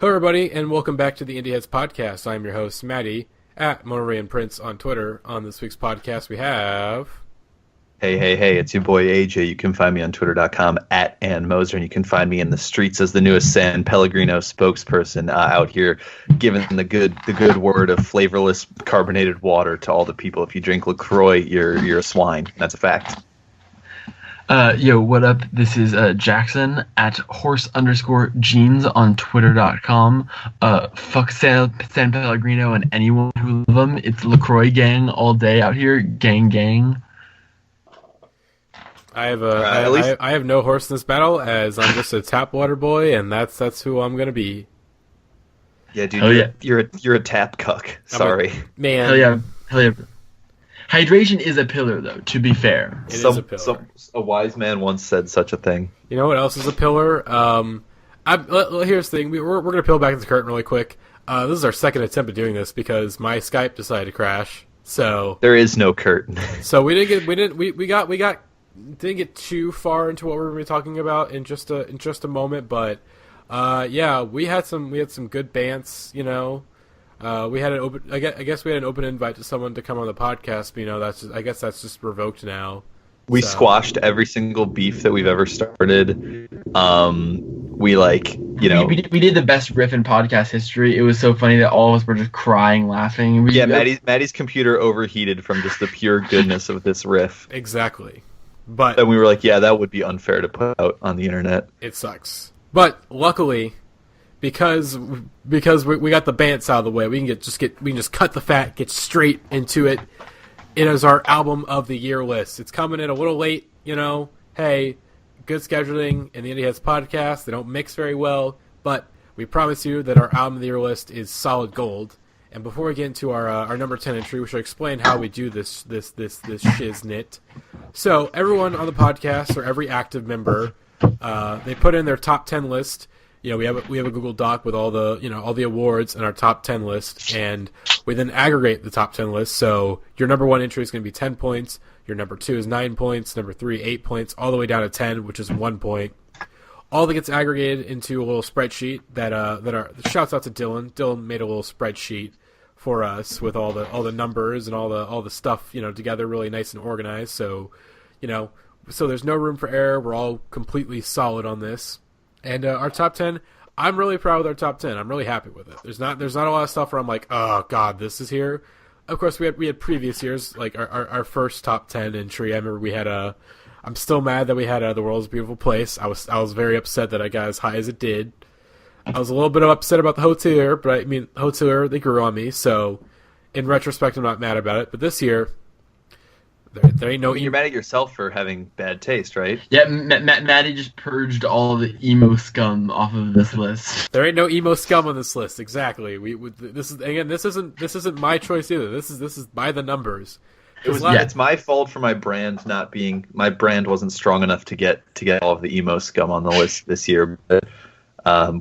Hello, everybody, and welcome back to the Indieheads Podcast. I'm your host, Matty, at Monterey and Prince on Twitter. On this week's podcast, we have... Hey, it's your boy AJ. You can find me on twitter.com at Ann Moser, and you can find me in the streets as the newest San Pellegrino spokesperson out here giving the good word of flavorless carbonated water to all the people. If you drink LaCroix, you're a swine. That's a fact. Yo, what up? This is Jackson at horse_jeans on twitter.com. Fuck San Pellegrino and anyone who love them. It's LaCroix gang all day out here. Gang. I have no horse in this battle, as I'm just a tap water boy, and that's who I'm gonna be. Yeah, dude. You're a tap cuck. Sorry, man. Hell yeah. Hydration is a pillar, though. To be fair, it is a pillar. A wise man once said such a thing. You know what else is a pillar? Here's the thing. We're gonna peel back the curtain really quick. This is our second attempt at doing this because my Skype decided to crash. So there is no curtain. So we didn't get too far into what we're going to be talking about in just a moment, but we had some good bants, you know. We had an open. I guess we had an open invite to someone to come on the podcast, but that's just revoked now. We squashed every single beef that we've ever started. We did the best riff in podcast history. It was so funny that all of us were just crying, laughing. Matty's computer overheated from just the pure goodness of this riff. Exactly. But then we were like, yeah, that would be unfair to put out on the internet. It sucks. But luckily, because we got the bants out of the way, we can just cut the fat, get straight into it. It is our album of the year list. It's coming in a little late, you know. Hey, good scheduling in the Indieheads Podcast. They don't mix very well, but we promise you that our album of the year list is solid gold. And before we get into our number 10 entry, we should explain how we do this shiznit. So everyone on the podcast, or every active member, they put in their top 10 list. You know, we have a Google Doc with all the awards and our top 10 list, and we then aggregate the top 10 list. So your number 1 entry is going to be 10 points. Your number 2 is 9 points. Number 3, 8 points, all the way down to 10, which is 1 point. All that gets aggregated into a little spreadsheet that shouts out to Dylan. Dylan made a little spreadsheet for us with all the numbers and all the stuff, you know, together, really nice and organized. So, you know, there's no room for error. We're all completely solid on this. And our top 10, I'm really proud with our top 10. I'm really happy with it. There's not a lot of stuff where I'm like, oh god, this is here. Of course, we had previous years, like our first top 10 entry. I remember we had I'm still mad that we had The World's a Beautiful Place. I was very upset that I got as high as it did. I was a little bit upset about the Hotel, but I mean, Hotel, they grew on me, so in retrospect, I'm not mad about it. But this year, there ain't no... You're mad at yourself for having bad taste, right? Yeah, Matty just purged all the emo scum off of this list. There ain't no emo scum on this list, exactly. This isn't my choice either. This is by the numbers. It's my fault for my brand not being... My brand wasn't strong enough to get all of the emo scum on the list this year, but...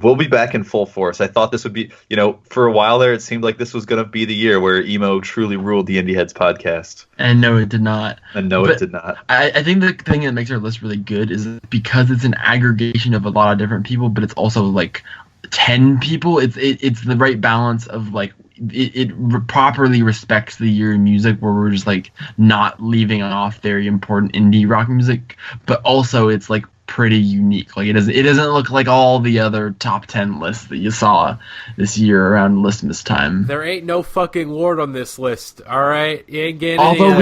we'll be back in full force. I thought this would be, you know, for a while there, it seemed like this was going to be the year where emo truly ruled the Indieheads podcast. And no, it did not. It did not. I think the thing that makes our list really good is because it's an aggregation of a lot of different people, but it's also like 10 people. It's the right balance of like, it properly respects the year in music where we're just like not leaving off very important indie rock music, but also it's like pretty unique. Like it doesn't look like all the other top 10 lists that you saw this year around Listmas time. There ain't no fucking Lord on this list, all right? You ain't getting Although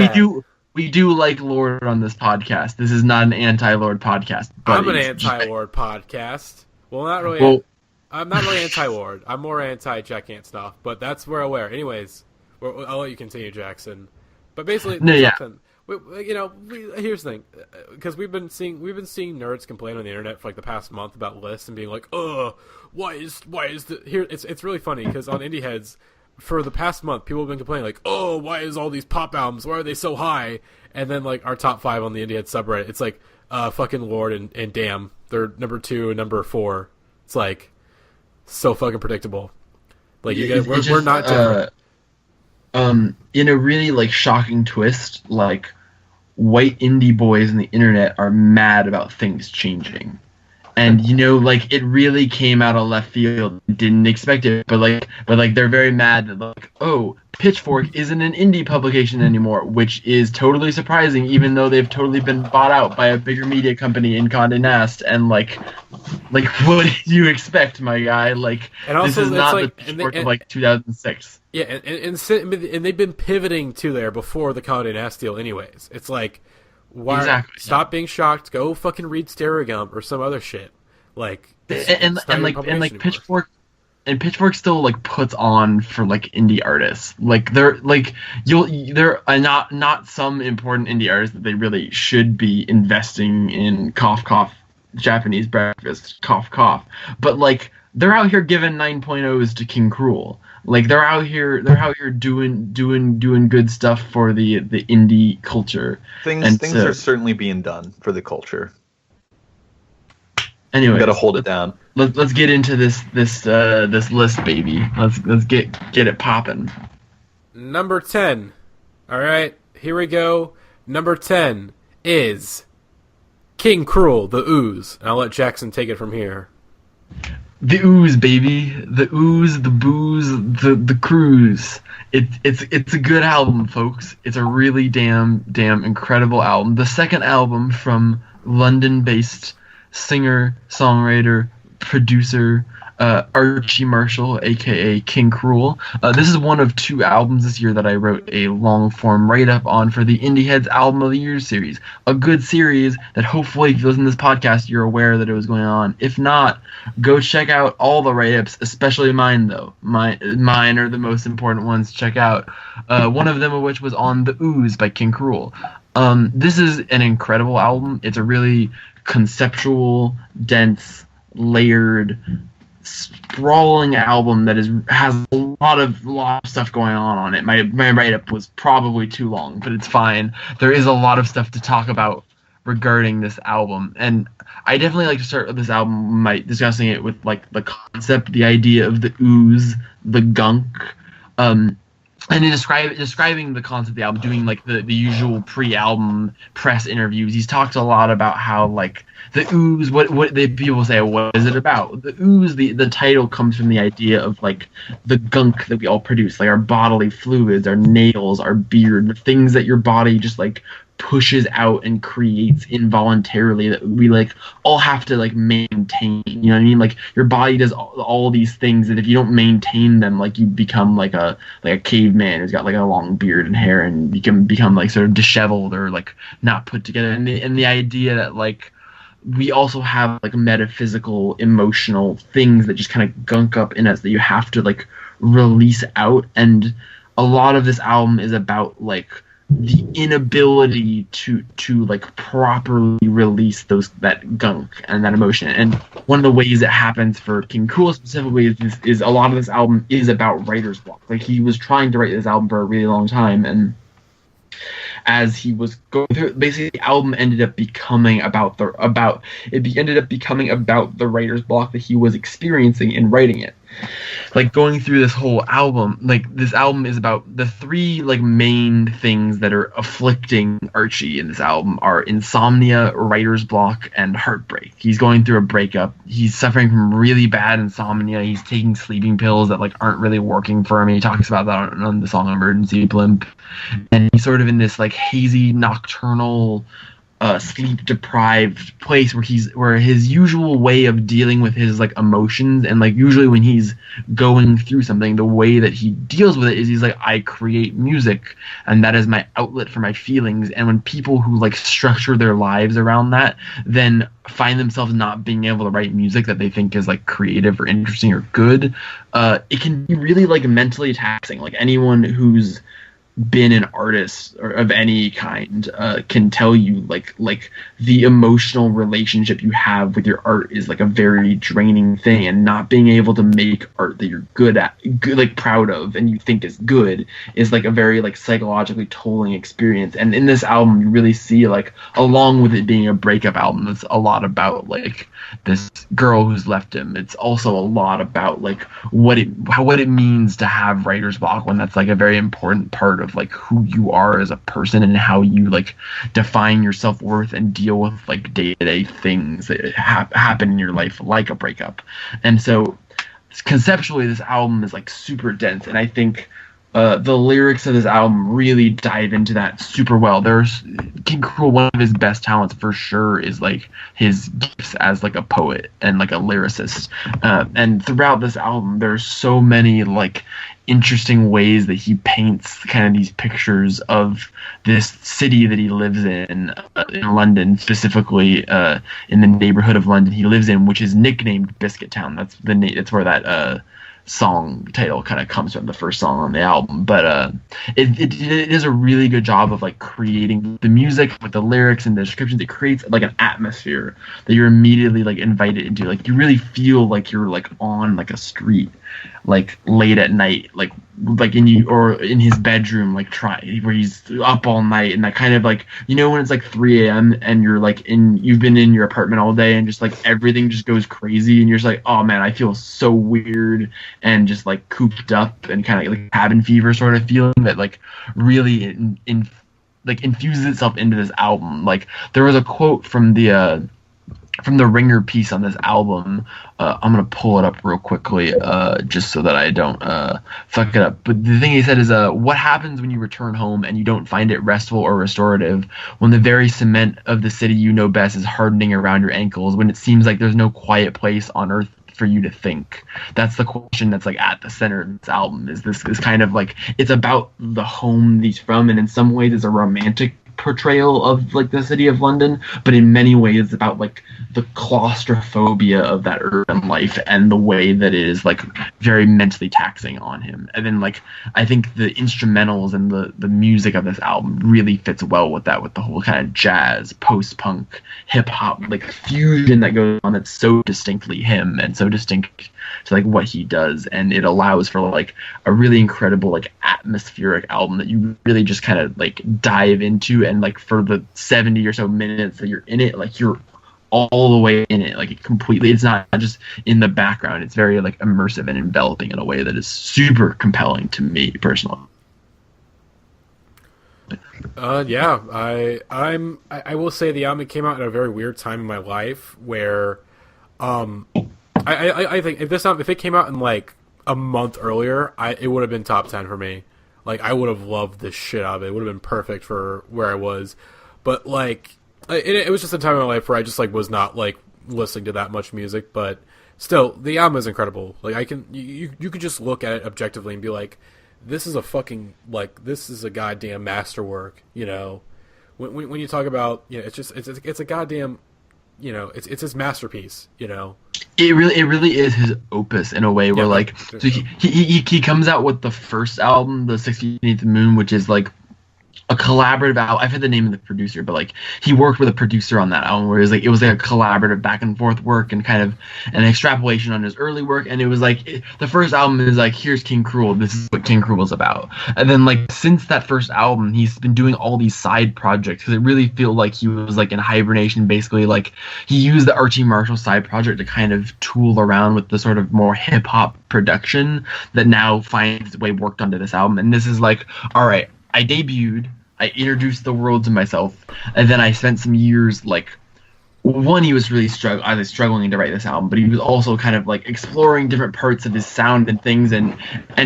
we do like Lord on this podcast. This is not an anti-Lord podcast. I'm an anti-Lord podcast. Well, not really. Well, I'm not really anti-Lord. I'm more anti-Jack Ant stuff, but that's where I wear. Anyways, I'll let you continue, Jackson. But basically, here's the thing, because we've been seeing nerds complain on the internet for like the past month about lists and being like, why is the here? It's really funny because on Indieheads for the past month people have been complaining like, why is all these pop albums, why are they so high? And then like our top 5 on the Indieheads subreddit, it's like fucking Lord and Damn, they're number 2 and number 4. It's like so fucking predictable. Like you guys, we're not different. In a really like shocking twist, like white indie boys on the internet are mad about things changing, And like it really came out of left field. Didn't expect it, but they're very mad that like, oh, Pitchfork isn't an indie publication anymore, which is totally surprising, even though they've totally been bought out by a bigger media company in Condé Nast. And like what did you expect, my guy? Like, and also, this is not the Pitchfork of like 2006. Yeah, and they've been pivoting to there before the Condé Nast deal, anyways. It's like, why stop being shocked? Go fucking read Stereogum or some other shit. Like, and Pitchfork. And Pitchfork still like puts on for like indie artists. Like they're like they're not some important indie artists that they really should be investing in. Cough cough, Japanese breakfast. Cough cough. But like they're out here giving 9.0s to King Cruel. Like they're out here doing good stuff for the indie culture. Things are certainly being done for the culture. Anyway, got to hold it down. Let's get into this list, baby. Let's get it popping. Number 10. All right, here we go. Number 10 is King Cruel, The Ooze. And I'll let Jackson take it from here. The Ooze, baby. The Ooze, the booze, the cruise. It's a good album, folks. It's a really damn incredible album. The second album from London-based singer, songwriter, producer Archie Marshall, aka King Cruel. This is one of 2 albums this year that I wrote a long-form write-up on for the Indieheads Album of the Year series. A good series that hopefully, if you listen to this podcast, you're aware that it was going on. If not, go check out all the write-ups, especially mine, though. Mine are the most important ones to check out. One of them of which was on The Ooze by King Cruel. This is an incredible album. It's a really conceptual, dense, layered, sprawling album that has a lot of stuff going on it. My write-up was probably too long, but it's fine. There is a lot of stuff to talk about regarding this album, and I definitely like to start this album by discussing it with like the concept, the idea of the ooze, the gunk, and in describing the concept of the album, doing like the usual pre-album press interviews, he's talked a lot about how like the ooze, what the people say, what is it about? The ooze, the title comes from the idea of like the gunk that we all produce, like our bodily fluids, our nails, our beard, the things that your body just like pushes out and creates involuntarily that we like all have to like maintain. You know what I mean? Like your body does all these things that if you don't maintain them, like you become like a caveman who's got like a long beard and hair, and you can become like sort of disheveled or like not put together. And the idea that like we also have like metaphysical, emotional things that just kind of gunk up in us that you have to like release out. And a lot of this album is about like the inability to like properly release that gunk and that emotion. And one of the ways it happens for King Cruel specifically is a lot of this album is about writer's block. Like he was trying to write this album for a really long time, and as he was going through, basically the album ended up becoming about the writer's block that he was experiencing in writing it. Like going through this whole album, like this album is about the 3 like main things that are afflicting Archie in this album are insomnia, writer's block, and heartbreak. He's going through a breakup. He's suffering from really bad insomnia. He's taking sleeping pills that like aren't really working for him. He talks about that on the song Emergency Blimp. And he's sort of in this like hazy nocturnal sleep deprived place where his usual way of dealing with his like emotions, and like usually when he's going through something, the way that he deals with it is he's like, I create music and that is my outlet for my feelings. And when people who like structure their lives around that then find themselves not being able to write music that they think is like creative or interesting or good, it can be really like mentally taxing. Like anyone who's been an artist or of any kind can tell you like the emotional relationship you have with your art is like a very draining thing, and not being able to make art that you're good at, like proud of, and you think is good is like a very like psychologically tolling experience. And in this album you really see, like, along with it being a breakup album, it's a lot about like this girl who's left him. It's also a lot about like what it means to have writer's block when that's like a very important part of like who you are as a person and how you like define your self-worth and deal with like day-to-day things that happen in your life, like a breakup. And so conceptually this album is like super dense, and I think the lyrics of this album really dive into that super well. There's King Cruel, one of his best talents for sure is like his gifts as like a poet and like a lyricist. And throughout this album, there's so many like interesting ways that he paints kind of these pictures of this city that he lives in London, specifically in the neighborhood of London he lives in, which is nicknamed Biscuit Town. That's the that's where that song title kind of comes from, the first song on the album. But it does a really good job of like creating the music with the lyrics and the descriptions. It creates like an atmosphere that you're immediately like invited into. Like you really feel like you're like on like a street, like late at night, like in his bedroom, like where he's up all night, and that kind of like, you know, when it's like 3 a.m. and you're like you've been in your apartment all day and just like everything just goes crazy and you're just like, oh man, I feel so weird and just like cooped up and kind of like cabin fever sort of feeling that like really like infuses itself into this album. Like there was a quote from the Ringer piece on this album. I'm gonna pull it up real quickly, just so that I don't fuck it up. But the thing he said is, what happens when you return home and you don't find it restful or restorative, when the very cement of the city you know best is hardening around your ankles, when it seems like there's no quiet place on earth for you to think? That's the question that's like at the center of this album. Is this kind of like, it's about the home he's from, and in some ways it's a romantic portrayal of like the city of London, but in many ways it's about like the claustrophobia of that urban life and the way that it is like very mentally taxing on him. And then like I think the instrumentals and the music of this album really fits well with that, with the whole kind of jazz, post-punk, hip-hop like fusion that goes on that's so distinctly him and so distinct to like what he does, and it allows for like a really incredible like atmospheric album that you really just kind of like dive into, and like for the 70 or so minutes that you're in it, like you're all the way in it, like it completely, it's not just in the background, it's very like immersive and enveloping in a way that is super compelling to me personally. Yeah, I will say the album came out at a very weird time in my life where I think if it came out in like a month earlier, it would have been top 10 for me. Like I would have loved the shit out of it. It would have been perfect for where I was. But like it was just a time in my life where I just like was not like listening to that much music. But still, the album is incredible. Like you could just look at it objectively and be like, this is a fucking like this is a goddamn masterwork. You know, when you talk about, you know, it's a goddamn, you know, it's his masterpiece. You know. It really is his opus in a way where like, so he comes out with the first album, the 16th Moon, which is like a collaborative album. I forget the name of the producer, but like he worked with a producer on that album where it was like a collaborative back and forth work and kind of an extrapolation on his early work. And it was like the first album is like, here's King Cruel, this is what King Cruel is about. And then like since that first album, he's been doing all these side projects because it really felt like he was like in hibernation. Basically, like he used the Archie Marshall side project to kind of tool around with the sort of more hip hop production that now finds its way worked onto this album. And this is like, all right, I debuted, I introduced the world to myself, and then I spent some years like, one, he was really struggling to write this album, but he was also kind of like exploring different parts of his sound and things, and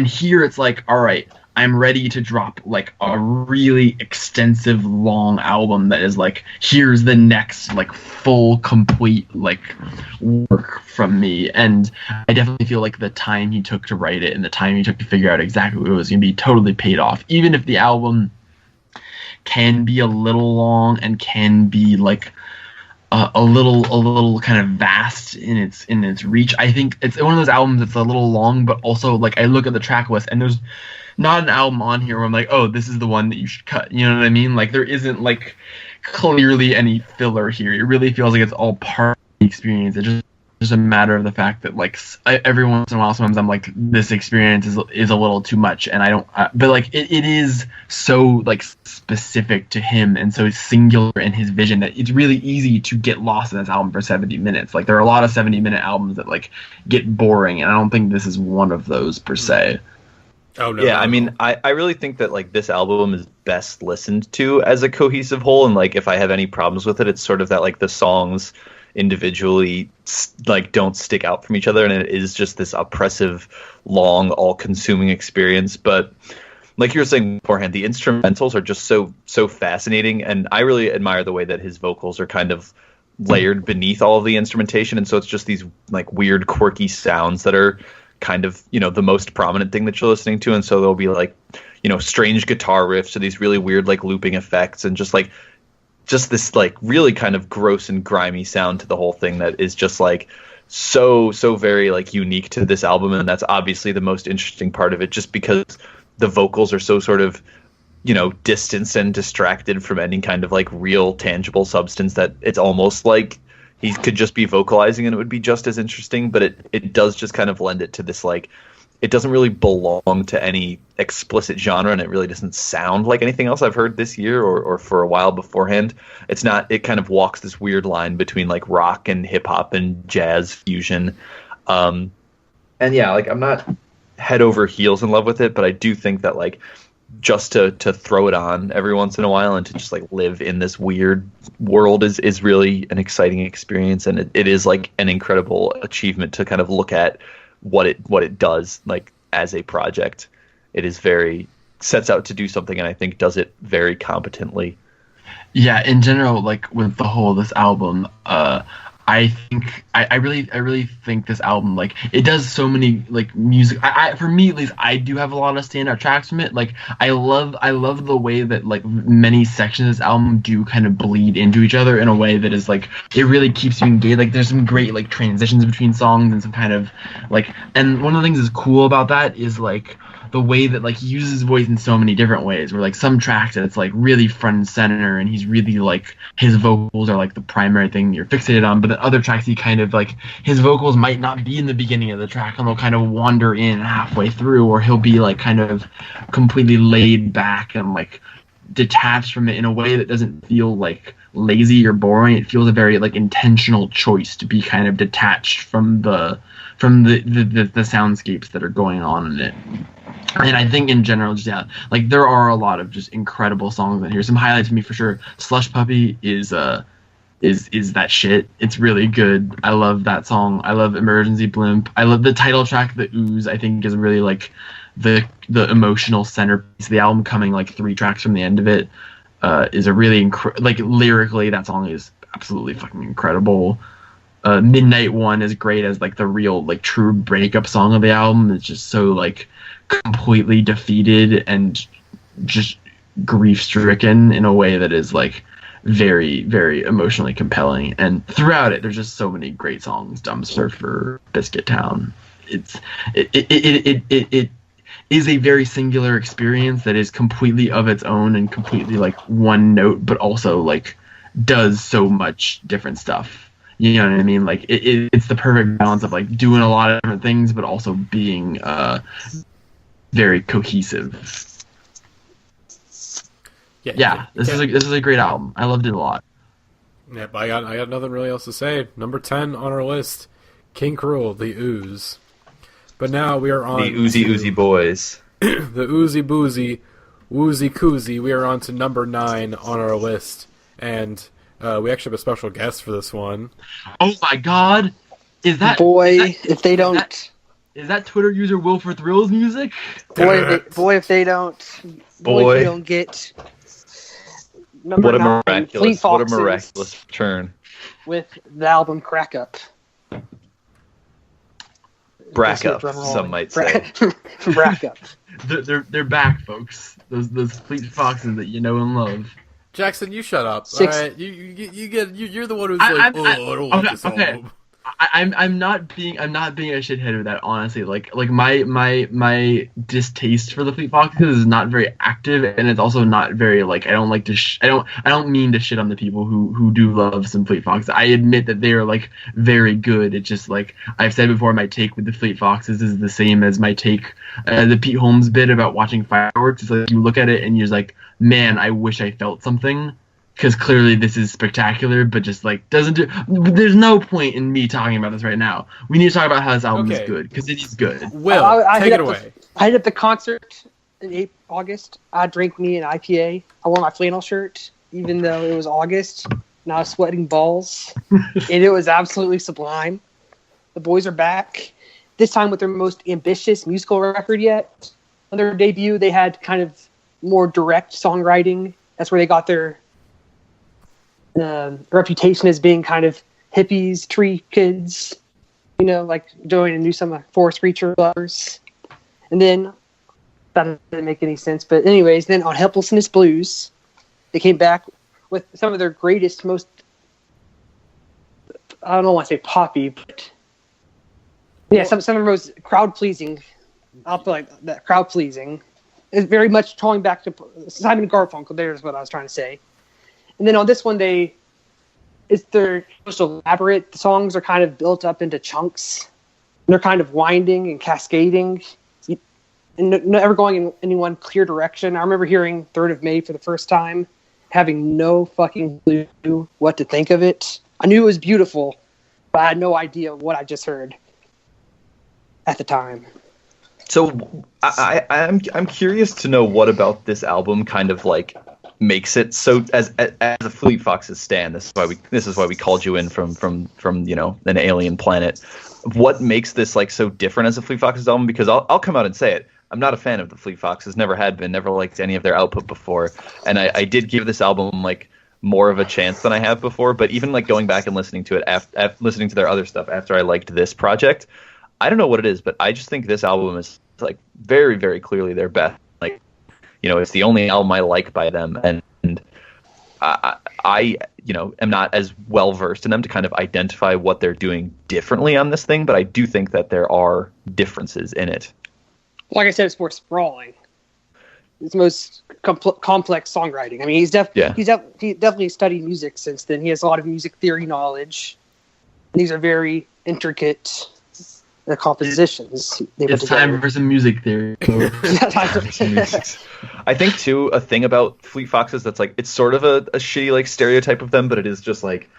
here it's like, all right, I'm ready to drop like a really extensive long album that is like, here's the next like full complete like work from me. And I definitely feel like the time he took to write it and the time he took to figure out exactly what it was going to be totally paid off, even if the album can be a little long and can be like a little kind of vast in its reach. I think it's one of those albums that's a little long, but also like I look at the track list and there's not an album on here where I'm like, oh, this is the one that you should cut. You know what I mean? Like there isn't like clearly any filler here. It really feels like it's all part of the experience. It's just a matter of the fact that like every once in a while, sometimes I'm like, this experience is a little too much, and I don't. But like it is so like specific to him and so singular in his vision that it's really easy to get lost in this album for 70 minutes. Like there are a lot of 70-minute albums that like get boring, and I don't think this is one of those per se. Oh no. Yeah, no, I mean, no. I really think that like this album is best listened to as a cohesive whole, and like if I have any problems with it, it's sort of that like the songs individually like don't stick out from each other, and it is just this oppressive, long, all-consuming experience. But like you were saying beforehand, the instrumentals are just so fascinating, and I really admire the way that his vocals are kind of layered beneath all of the instrumentation, and so it's just these like weird, quirky sounds that are kind of, you know, the most prominent thing that you're listening to. And so there'll be like, you know, strange guitar riffs or these really weird like looping effects, and just this like really kind of gross and grimy sound to the whole thing that is just like so very like unique to this album. And that's obviously the most interesting part of it, just because the vocals are so sort of, you know, distanced and distracted from any kind of like real tangible substance that it's almost like he could just be vocalizing and it would be just as interesting. But it does just kind of lend it to this like, it doesn't really belong to any explicit genre, and it really doesn't sound like anything else I've heard this year or for a while beforehand. It's not, it kind of walks this weird line between like rock and hip hop and jazz fusion. And yeah, like I'm not head over heels in love with it, but I do think that like just to throw it on every once in a while and to just like live in this weird world is really an exciting experience. And it is like an incredible achievement to kind of look at what it does like as a project. It is very sets out to do something, and I think does it very competently. Yeah, in general, like with the whole this album, I think I really think this album, like, it does so many like music. I for me at least, I do have a lot of standout tracks from it. Like I love the way that like many sections of this album do kind of bleed into each other in a way that is like, it really keeps you engaged. Like there's some great like transitions between songs and some kind of like, and one of the things that's cool about that is like the way that like he uses his voice in so many different ways, where like some tracks it's like really front and center and he's really like, his vocals are like the primary thing you're fixated on, but then other tracks he kind of like, his vocals might not be in the beginning of the track and they'll kind of wander in halfway through, or he'll be like kind of completely laid back and like detached from it in a way that doesn't feel like lazy or boring. It feels a very like intentional choice to be kind of detached from the soundscapes that are going on in it. And I think in general, just yeah, like there are a lot of just incredible songs in here. Some highlights for me for sure. Slush Puppy is that shit. It's really good. I love that song. I love Emergency Blimp. I love the title track, The Ooze. I think is really like the emotional centerpiece of the album, coming like 3 tracks from the end of it. Is a really like lyrically, that song is absolutely fucking incredible. Midnight One is great as like the real like true breakup song of the album. It's just so like completely defeated and just grief stricken in a way that is like very, very emotionally compelling. And throughout it, there's just so many great songs. Dumb Surfer, Biscuit Town. It is a very singular experience that is completely of its own and completely like one note, but also like does so much different stuff. You know what I mean? Like it's the perfect balance of like doing a lot of different things, but also being very cohesive. Yeah. This is a great album. I loved it a lot. Yeah, but I got nothing really else to say. Number 10 on our list, King Cruel, The Ooze. But now we are on the Oozy Boys. The Oozy Boozy, Woozy Koozy. We are on to number 9 on our list, and we actually have a special guest for this one. Oh my God! Is that if they don't? Is that Twitter user Will for Thrills music? If they don't get number 9, Fleet Foxes, what a miraculous return with the album Crack Up. Brack up, some might say. Brack up. They're back, folks. Those Fleet Foxes that you know and love. Jackson, you shut up. All right, you're the one who's I don't want this album. I'm not being a shithead with that, honestly. Like my distaste for the Fleet Foxes is not very active, and it's also not very like, I don't like to I don't mean to shit on the people who do love some Fleet Foxes. I admit that they are like very good. It's just like I've said before, my take with the Fleet Foxes is the same as my take the Pete Holmes bit about watching fireworks. It's like you look at it and you're like, man, I wish I felt something. Because clearly this is spectacular, but just like doesn't do. There's no point in me talking about this right now. We need to talk about how this album is good, because it is good. Will, take it away. I ended up the concert in August. I drank me an IPA. I wore my flannel shirt, even though it was August, and I was sweating balls. And it was absolutely sublime. The boys are back. This time with their most ambitious musical record yet. On their debut, they had kind of more direct songwriting. That's where they got their reputation as being kind of hippies, tree kids, like doing and do some forest creature lovers. And then, that didn't make any sense. But anyways, then on Helplessness Blues, they came back with some of their greatest, most, I don't want to say poppy, but yeah, some of the most crowd-pleasing. I'll put like that, crowd-pleasing. It's very much drawing back to Simon and Garfunkel. There's what I was trying to say. And then on this one, it's their most elaborate. The songs are kind of built up into chunks. They're kind of winding and cascading, and never going in any one clear direction. I remember hearing 3rd of May for the first time, having no fucking clue what to think of it. I knew it was beautiful, but I had no idea what I just heard at the time. So I'm curious to know what about this album kind of like makes it so as a Fleet Foxes stan. This is why we called you in from an alien planet. What makes this like so different as a Fleet Foxes album? Because I'll come out and say it. I'm not a fan of the Fleet Foxes. Never had been. Never liked any of their output before. And I did give this album like more of a chance than I have before. But even like going back and listening to it after listening to their other stuff after I liked this project, I don't know what it is, but I just think this album is like very, very clearly their best. Like, it's the only album I like by them, and I am not as well versed in them to kind of identify what they're doing differently on this thing, but I do think that there are differences in it. Like I said, it's more sprawling. It's most complex songwriting. I mean, he definitely studied music since then. He has a lot of music theory knowledge. These are very intricate compositions. It's time for some music theory. I think too, a thing about Fleet Foxes that's like, it's sort of a shitty like stereotype of them, but it is just like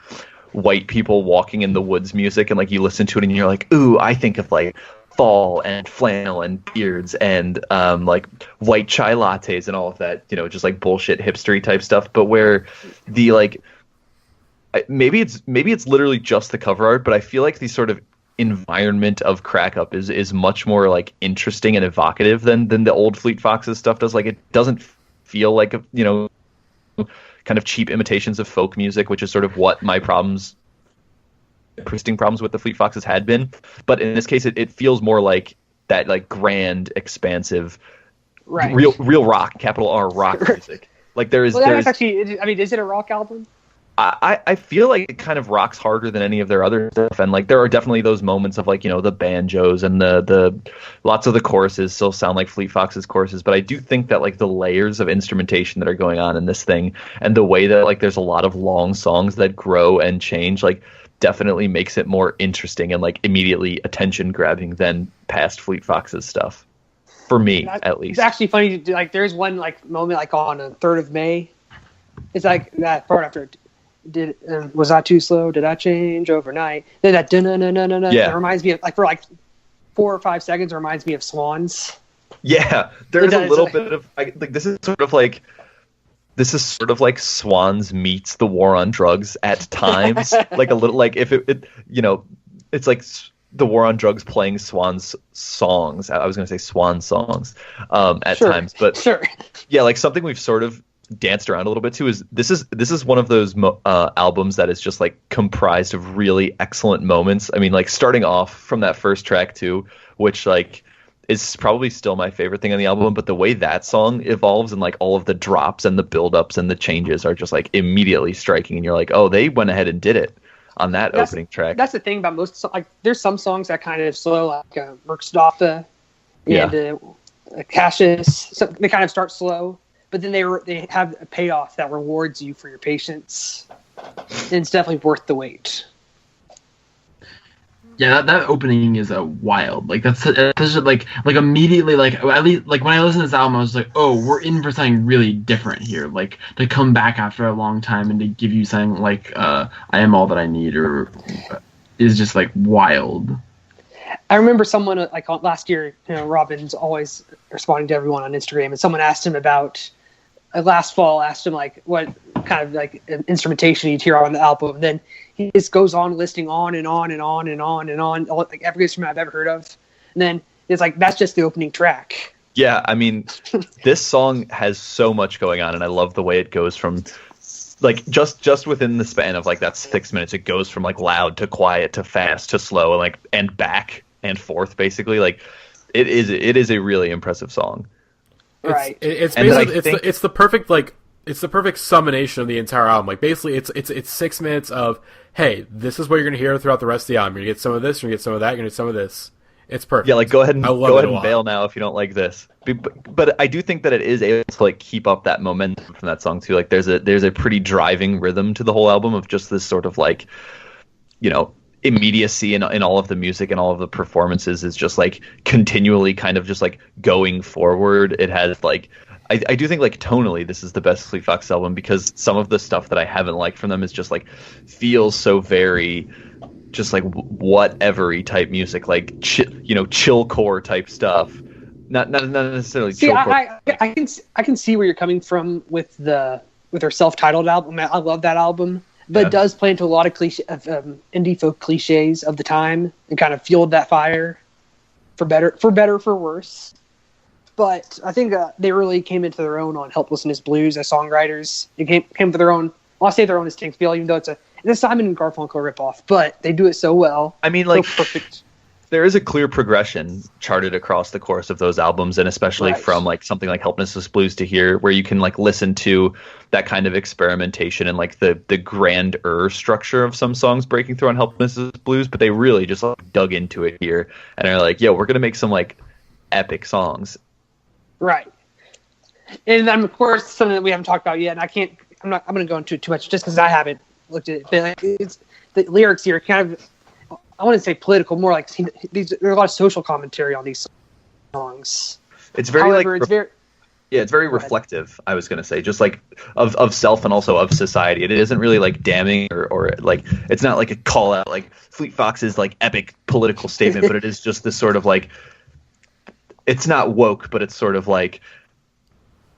white people walking in the woods music, and like you listen to it and you're like, ooh, I think of like fall and flannel and beards and like white chai lattes and all of that, just like bullshit hipstery type stuff. But where the like, maybe it's literally just the cover art, but I feel like the sort of environment of Crack Up is much more like interesting and evocative than the old Fleet Foxes stuff does. Like, it doesn't feel like kind of cheap imitations of folk music, which is sort of what my persisting problems with the Fleet Foxes had been. But in this case, it feels more like that, like grand, expansive, right, real rock, capital R rock music. Like there's actually, I mean, is it a rock album? I feel like it kind of rocks harder than any of their other stuff, and like there are definitely those moments of like the banjos and the lots of the choruses still sound like Fleet Foxes choruses, but I do think that like the layers of instrumentation that are going on in this thing and the way that like there's a lot of long songs that grow and change like definitely makes it more interesting and like immediately attention grabbing than past Fleet Foxes stuff, for me at least. It's actually funny to do, like there's one like moment like on the 3rd of May. It's like that part after. Was I too slow? Did I change overnight? Then that no. It reminds me of like for like 4 or 5 seconds. It reminds me of Swans. Yeah, there's a little bit of like this is sort of like Swans meets the War on Drugs at times. Like a little like if it it's like the War on Drugs playing Swans songs. I was going to say Swan songs at times, but sure. Yeah, like something we've sort of danced around a little bit too is this is one of those albums that is just like comprised of really excellent moments. I mean, like starting off from that first track too, which like is probably still my favorite thing on the album, but the way that song evolves and like all of the drops and the build-ups and the changes are just like immediately striking, and you're like, oh, they went ahead and did it on that opening track. That's the thing about most like there's some songs that kind of slow, like Merkstoffe and Cassius. So they kind of start slow. But then they have a payoff that rewards you for your patience. And it's definitely worth the wait. Yeah, that opening is wild. Like that's like immediately like at least like when I listened to this album, I was like, oh, we're in for something really different here. Like to come back after a long time and to give you something like I Am All That I Need or is just like wild. I remember someone like last year, Robin's always responding to everyone on Instagram, and someone asked him about last fall, asked him like what kind of like instrumentation he'd hear on the album. And then he just goes on listing on and on and on and on and on, like every instrument I've ever heard of. And then it's like, that's just the opening track. Yeah, I mean, this song has so much going on, and I love the way it goes from like just within the span of like that 6 minutes, it goes from like loud to quiet to fast to slow, and like and back and forth, basically. Like it is a really impressive song. Right. It's basically it's the perfect like it's the perfect summation of the entire album. Like basically it's 6 minutes of, hey, this is what you're gonna hear throughout the rest of the album. You're gonna get some of this, you're gonna get some of that, you're gonna get some of this. It's perfect. Yeah, like go ahead and bail now if you don't like this. But I do think that it is able to like keep up that momentum from that song too. Like there's a pretty driving rhythm to the whole album of just this sort of like, immediacy in all of the music and all of the performances is just like continually kind of just like going forward. It has like I do think like tonally this is the best Fleet Fox album, because some of the stuff that I haven't liked from them is just like feels so very just like whatever-y type music, like chillcore type stuff. Not necessarily chillcore. I can see where you're coming from with their self-titled album. I love that album. But it does play into a lot of indie folk cliches of the time and kind of fueled that fire for better for worse. But I think they really came into their own on Helplessness Blues as songwriters. It came to their own. Well, I'll say their own distinct feel, even though it's a Simon and Garfunkel ripoff. But they do it so well. I mean, like, so perfect. There is a clear progression charted across the course of those albums, and especially from like something like Helplessness Blues to here, where you can like listen to that kind of experimentation and like the grander structure of some songs breaking through on Helplessness Blues, but they really just like dug into it here and are like, yo, we're gonna make some like epic songs. Right. And then of course something that we haven't talked about yet, and I'm gonna go into it too much just because I haven't looked at it, but like, it's the lyrics here kind of, I wouldn't say political, more like there's a lot of social commentary on these songs. It's very However, it's very reflective, I was going to say, just like of self and also of society. It isn't really like damning or like, it's not like a call out like Fleet Fox's like epic political statement, but it is just this sort of like, it's not woke, but it's sort of like,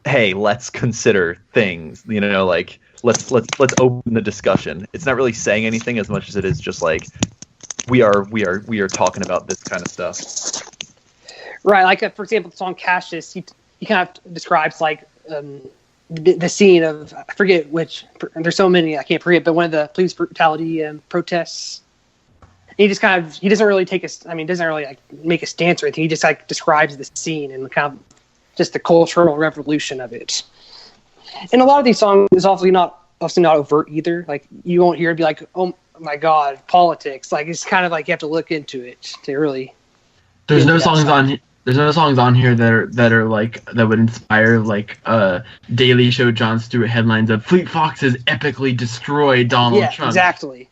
hey, let's consider things, like let's open the discussion. It's not really saying anything as much as it is just like, we are talking about this kind of stuff. Right, like for example, the song Cassius, he kind of describes like the scene of, I forget which, there's so many I can't forget, but one of the police brutality protests. He just kind of, he doesn't really doesn't really like make a stance or anything. He just like describes the scene and kind of just the cultural revolution of it. And a lot of these songs is obviously not overt either. Like you won't hear it be like, oh my God, politics. Like it's kind of like you have to look into it to really. There's no songs on here that are like that would inspire like Daily Show Jon Stewart headlines of Fleet Fox has epically destroyed Donald Trump. Exactly.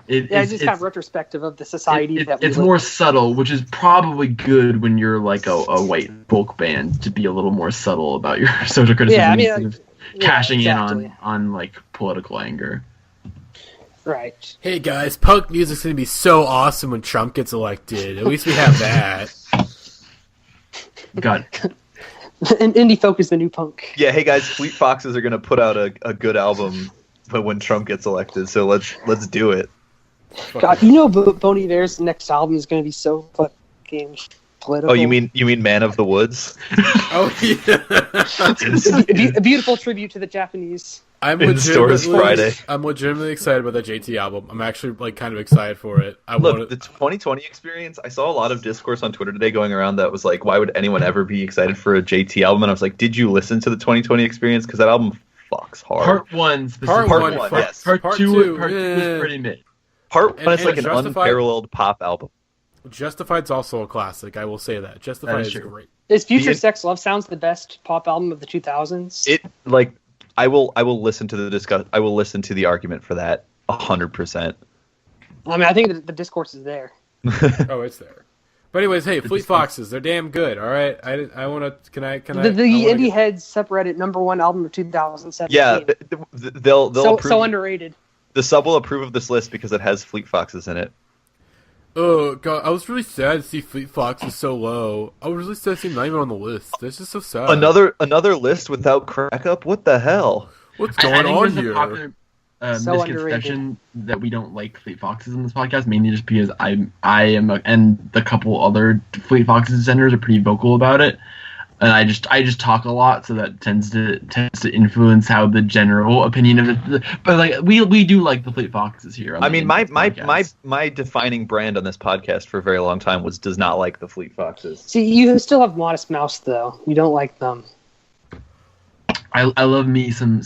It's just kind of retrospective of the society that we it's more subtle, which is probably good when you're like a white folk band, to be a little more subtle about your social criticism. Yeah, I mean, cashing in on like political anger. Right. Hey guys, punk music's gonna be so awesome when Trump gets elected. At least we have that. Got it. And indie folk is the new punk. Yeah, hey guys, Fleet Foxes are gonna put out a good album, but when Trump gets elected, so let's do it. God, Bon Iver's next album is gonna be so fucking political. Oh, you mean Man of the Woods? Oh yeah. A beautiful tribute to the Japanese. I'm legitimately excited about the JT album. I'm actually like kind of excited for it. The 2020 experience. I saw a lot of discourse on Twitter today going around that was like, why would anyone ever be excited for a JT album? And I was like, did you listen to the 2020 experience? Because that album fucks hard. Part one, yes. Part two was pretty mid. Part one is like an unparalleled pop album. Justified's also a classic. I will say that. Justified is great. Is Future Sex Love Sounds the best pop album of the 2000s? I will listen to the argument for that 100%. I mean, I think the discourse is there. Oh, it's there. But anyways, hey, Fleet Foxes, they're damn good. All right, I want to. Can I? The Indieheads subreddit #1 album of 2017. Yeah, they'll approve. So underrated. The sub will approve of this list because it has Fleet Foxes in it. Oh god, I was really sad to see Fleet Foxes so low. I was really sad to see them not even on the list. That's just so sad. Another list without Crack Up? What the hell? What's I going think on there's here? a popular So misconception that we don't like Fleet Foxes in this podcast, mainly just because I am and the couple other Fleet Foxes senders are pretty vocal about it, and I just talk a lot, so that tends to influence how the general opinion of it. But like we do like the Fleet Foxes here. I mean, my defining brand on this podcast for a very long time was does not like the Fleet Foxes. See, you still have Modest Mouse though. You don't like them. I love me some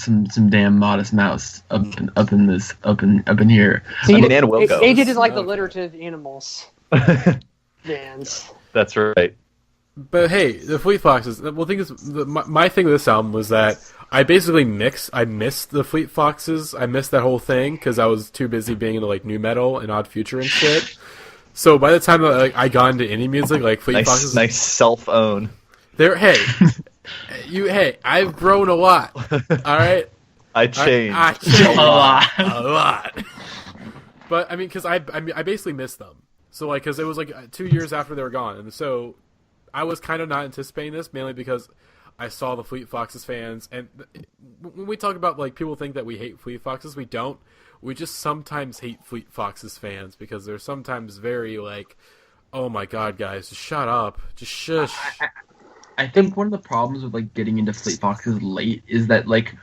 damn Modest Mouse up in here. See, I mean, and Wilco. AJ doesn't like the alliterative animals bands. That's right. But hey, the Fleet Foxes. Well, thing is, my thing with this album was that I basically I missed the Fleet Foxes. I missed that whole thing because I was too busy being into like new metal and Odd Future and shit. So by the time that I got into indie music, like Fleet Foxes, nice self-own. Hey, I've grown a lot. All right, I changed. I changed A a lot. But I mean, because I basically missed them. So like, because it was like 2 years after they were gone, and so I was kind of not anticipating this, mainly because I saw the Fleet Foxes fans, and when we talk about like people think that we hate Fleet Foxes, we don't. We just sometimes hate Fleet Foxes fans because they're sometimes very like, oh my god, guys, just shut up, just shush. I think one of the problems with like getting into Fleet Foxes late is that like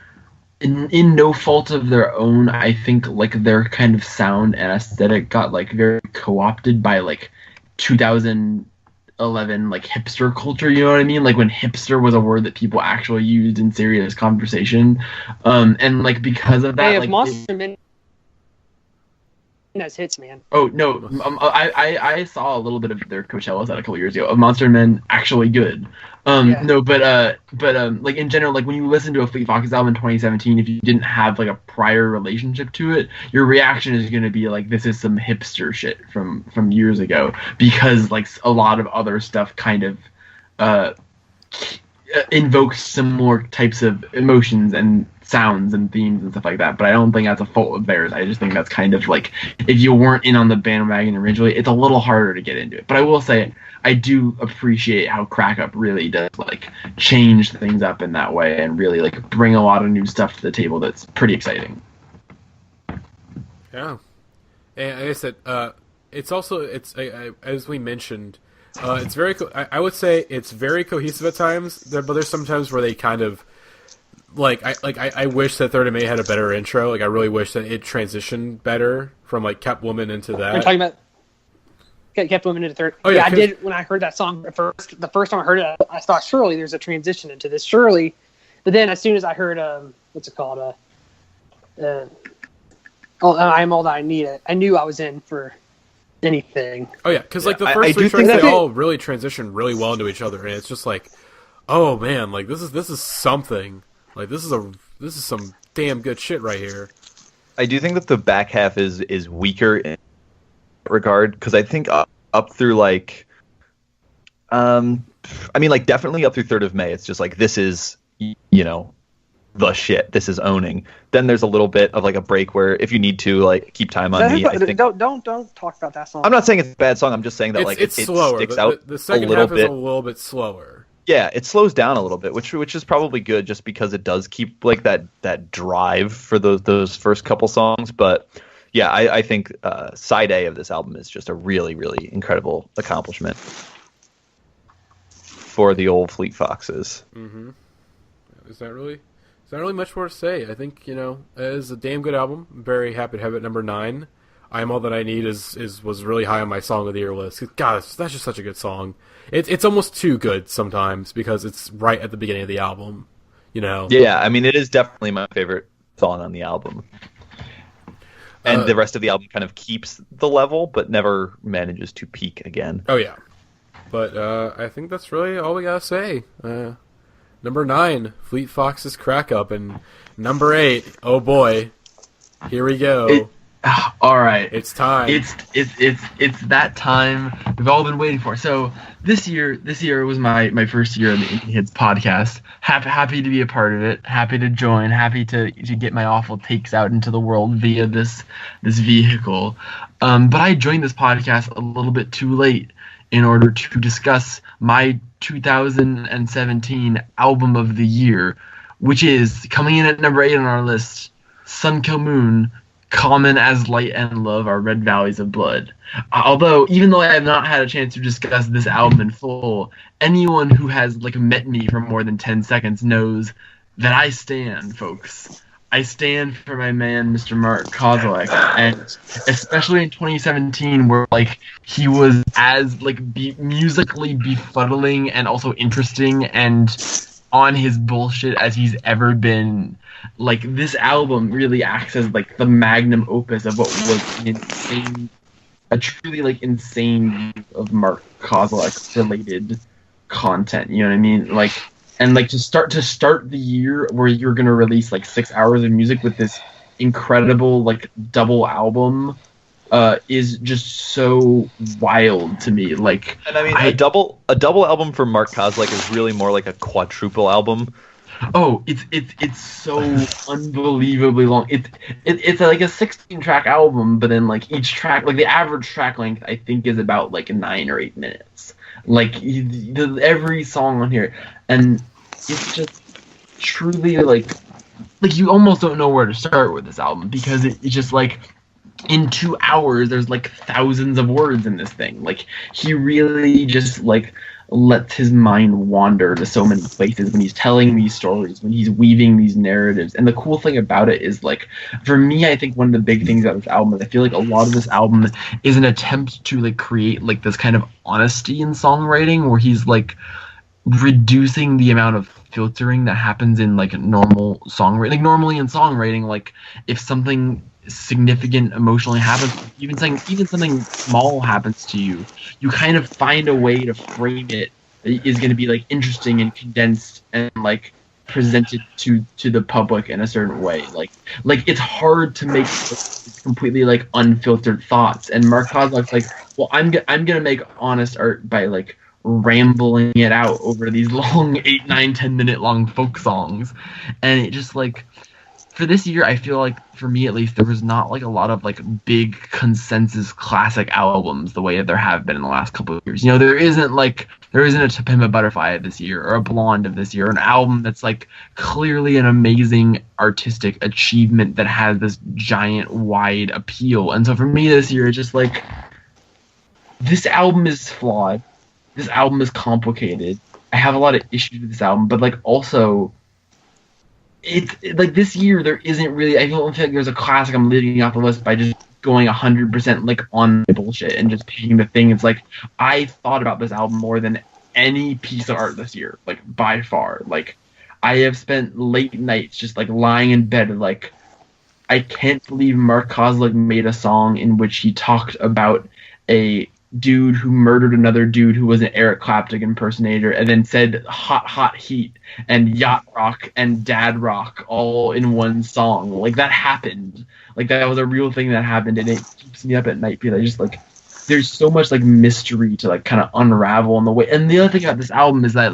in no fault of their own, I think like their kind of sound and aesthetic got like very co-opted by like 2011 like hipster culture, you know what I mean? Like when hipster was a word that people actually used in serious conversation. And like because of that, Hey, if like Monster Men has hits, man. Oh no! I saw a little bit of their Coachella set a couple years ago. Of Monster Men, actually good. Yeah. No, but like in general, like when you listen to a Fleet Foxes album in 2017, if you didn't have like a prior relationship to it, your reaction is going to be like, "This is some hipster shit from years ago," because like a lot of other stuff kind of invokes similar types of emotions and sounds and themes and stuff like that. But I don't think that's a fault of theirs. I just think that's kind of like, if you weren't in on the bandwagon originally, it's a little harder to get into it. But I will say, I do appreciate how Crack Up really does like change things up in that way and really like bring a lot of new stuff to the table that's pretty exciting. Yeah, and like I said, it's also as we mentioned, it's very. I would say it's very cohesive at times. But there's some times where they kind of I wish that Third of May had a better intro. Like I really wish that it transitioned better from like Kept Woman into that. We're talking about Kept Woman into Third. Oh, yeah, I did when I heard that song first. The first time I heard it, I thought surely there's a transition into this. Surely, but then as soon as I heard what's it called? I Am All That I Need. I knew I was in for anything. Oh yeah, because like the I first do three think tracks, they that- all really transition really well into each other, and it's just like, oh man, like this is something. Like this is some damn good shit right here. I do think that the back half is weaker in that regard, because I think up through like, I mean like definitely up through Third of May, it's just like this is, you know, the shit. This is owning. Then there's a little bit of like a break where if you need to like keep time on me, I think. Don't talk about that song. I'm not saying it's a bad song. I'm just saying that It's it slower. sticks The out second a little half is bit. a little bit slower. Yeah, it slows down a little bit, which is probably good, just because it does keep like that drive for those first couple songs. But yeah, I think side A of this album is just a really, really incredible accomplishment for the old Fleet Foxes. Mm-hmm. Is that really much more to say? I think, you know, it is a damn good album. I'm very happy to have it number 9. I Am All That I Need was really high on my Song of the Year list. God, that's just such a good song. It's almost too good sometimes because it's right at the beginning of the album, you know? Yeah, I mean, it is definitely my favorite song on the album. And the rest of the album kind of keeps the level, but never manages to peak again. Oh, yeah. But I think that's really all we gotta say. Number 9, Fleet Foxes Crack Up, and number 8, oh boy, here we go. All right. It's time. It's that time we've all been waiting for. So this year was my first year on the Indieheads Podcast. Happy to be a part of it. Happy to join. Happy to get my awful takes out into the world via this vehicle. But I joined this podcast a little bit too late in order to discuss my 2017 album of the year, which is coming in at number 8 on our list, Sun Kill Moon. Common as Light and Love Are Red Valleys of Blood. Although, even though I have not had a chance to discuss this album in full, anyone who has met me for more than 10 seconds knows that I stand, folks. I stand for my man, Mr. Mark Kozlek, and especially in 2017, where he was as musically befuddling and also interesting and on his bullshit as he's ever been. This album really acts as the magnum opus of what was a truly insane view of Mark Kozlek related content. You know what I mean? And to start the year where you're gonna release 6 hours of music with this incredible double album is just so wild to me. And I mean, a double album for Mark Kozlek is really more like a quadruple album. Oh, it's so unbelievably long. It's a 16-track album, but then each track, the average track length I think is about 9 or 8 minutes. Every song on here, and it's just truly you almost don't know where to start with this album because it's just in 2 hours there's thousands of words in this thing. He really just lets his mind wander to so many places when he's telling these stories, when he's weaving these narratives. And the cool thing about it is for me, I think one of the big things about this album is I feel a lot of this album is an attempt to create this kind of honesty in songwriting where he's reducing the amount of filtering that happens in normal songwriting. Normally in songwriting, if something significant emotionally happens, even something small happens to you, you kind of find a way to frame it that is going to be interesting and condensed and presented to the public in a certain way. It's hard to make completely unfiltered thoughts, and Mark Kozlek's well, I'm gonna make honest art by rambling it out over these long 8, 9, 10 minute long folk songs. And it just for this year, I feel for me at least, there was not a lot of big consensus classic albums the way that there have been in the last couple of years. There isn't a To Pimp a Butterfly of this year or a Blonde of this year, or an album that's clearly an amazing artistic achievement that has this giant wide appeal. And so for me this year, it's just this album is flawed. This album is complicated. I have a lot of issues with this album, but also it's this year there isn't really, I don't feel there's a classic I'm leaving off the list by just going 100% on the bullshit and just picking the thing. It's I thought about this album more than any piece of art this year, by far. I have spent late nights just lying in bed I can't believe Mark Kozlek made a song in which he talked about a dude who murdered another dude who was an Eric Clapton impersonator, and then said hot, hot heat and yacht rock and dad rock all in one song. That happened. That was a real thing that happened, and it keeps me up at night because I just there's so much mystery to kind of unravel in the way. And the other thing about this album is that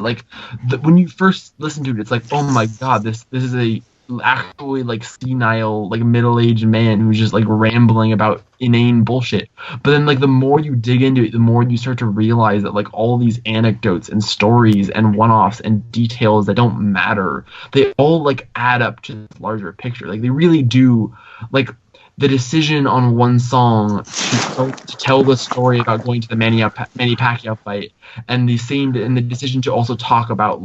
when you first listen to it, it's oh my god, this is a actually senile middle-aged man who's just rambling about inane bullshit. But then the more you dig into it, the more you start to realize that all these anecdotes and stories and one-offs and details that don't matter, they all add up to this larger picture. They really do. The decision on one song to tell the story about going to the Manny Pacquiao fight, and the decision to also talk about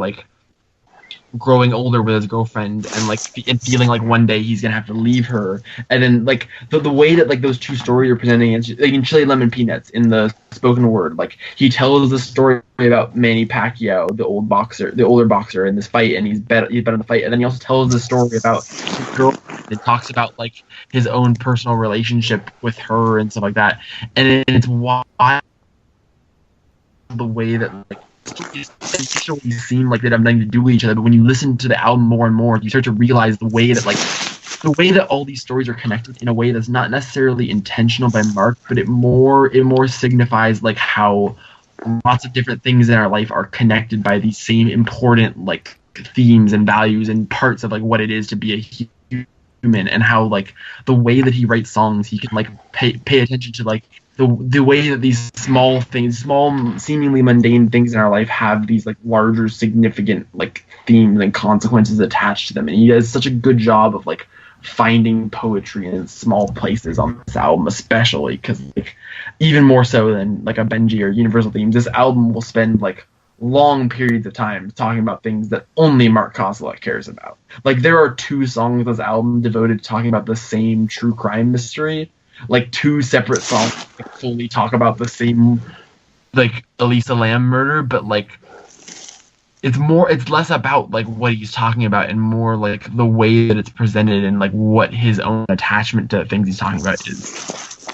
growing older with his girlfriend and feeling one day he's gonna have to leave her, and then the way that those two stories are presenting it, in Chili Lemon Peanuts in the spoken word, he tells the story about Manny Pacquiao, the older boxer in this fight, and he's bet on the fight, and then he also tells the story about his girlfriend and talks about his own personal relationship with her and stuff like that, and it's why the way that initially seem they have nothing to do with each other, but when you listen to the album more and more, you start to realize the way that the way that all these stories are connected in a way that's not necessarily intentional by Mark, but it more signifies like how lots of different things in our life are connected by these same important like themes and values and parts of like what it is to be a human, and how like the way that he writes songs, he can like pay attention to like the way that these small things, small seemingly mundane things in our life have these like larger significant like themes and consequences attached to them, and he does such a good job of like finding poetry in small places on this album, especially because like even more so than like a Benji or Universal Themes, this album will spend like long periods of time talking about things that only Mark Kozelek cares about. Like there are 2 songs of this album devoted to talking about the same true crime mystery, like 2 separate songs that fully talk about the same like Elisa Lam murder, but like it's less about like what he's talking about and more like the way that it's presented and like what his own attachment to things he's talking about is.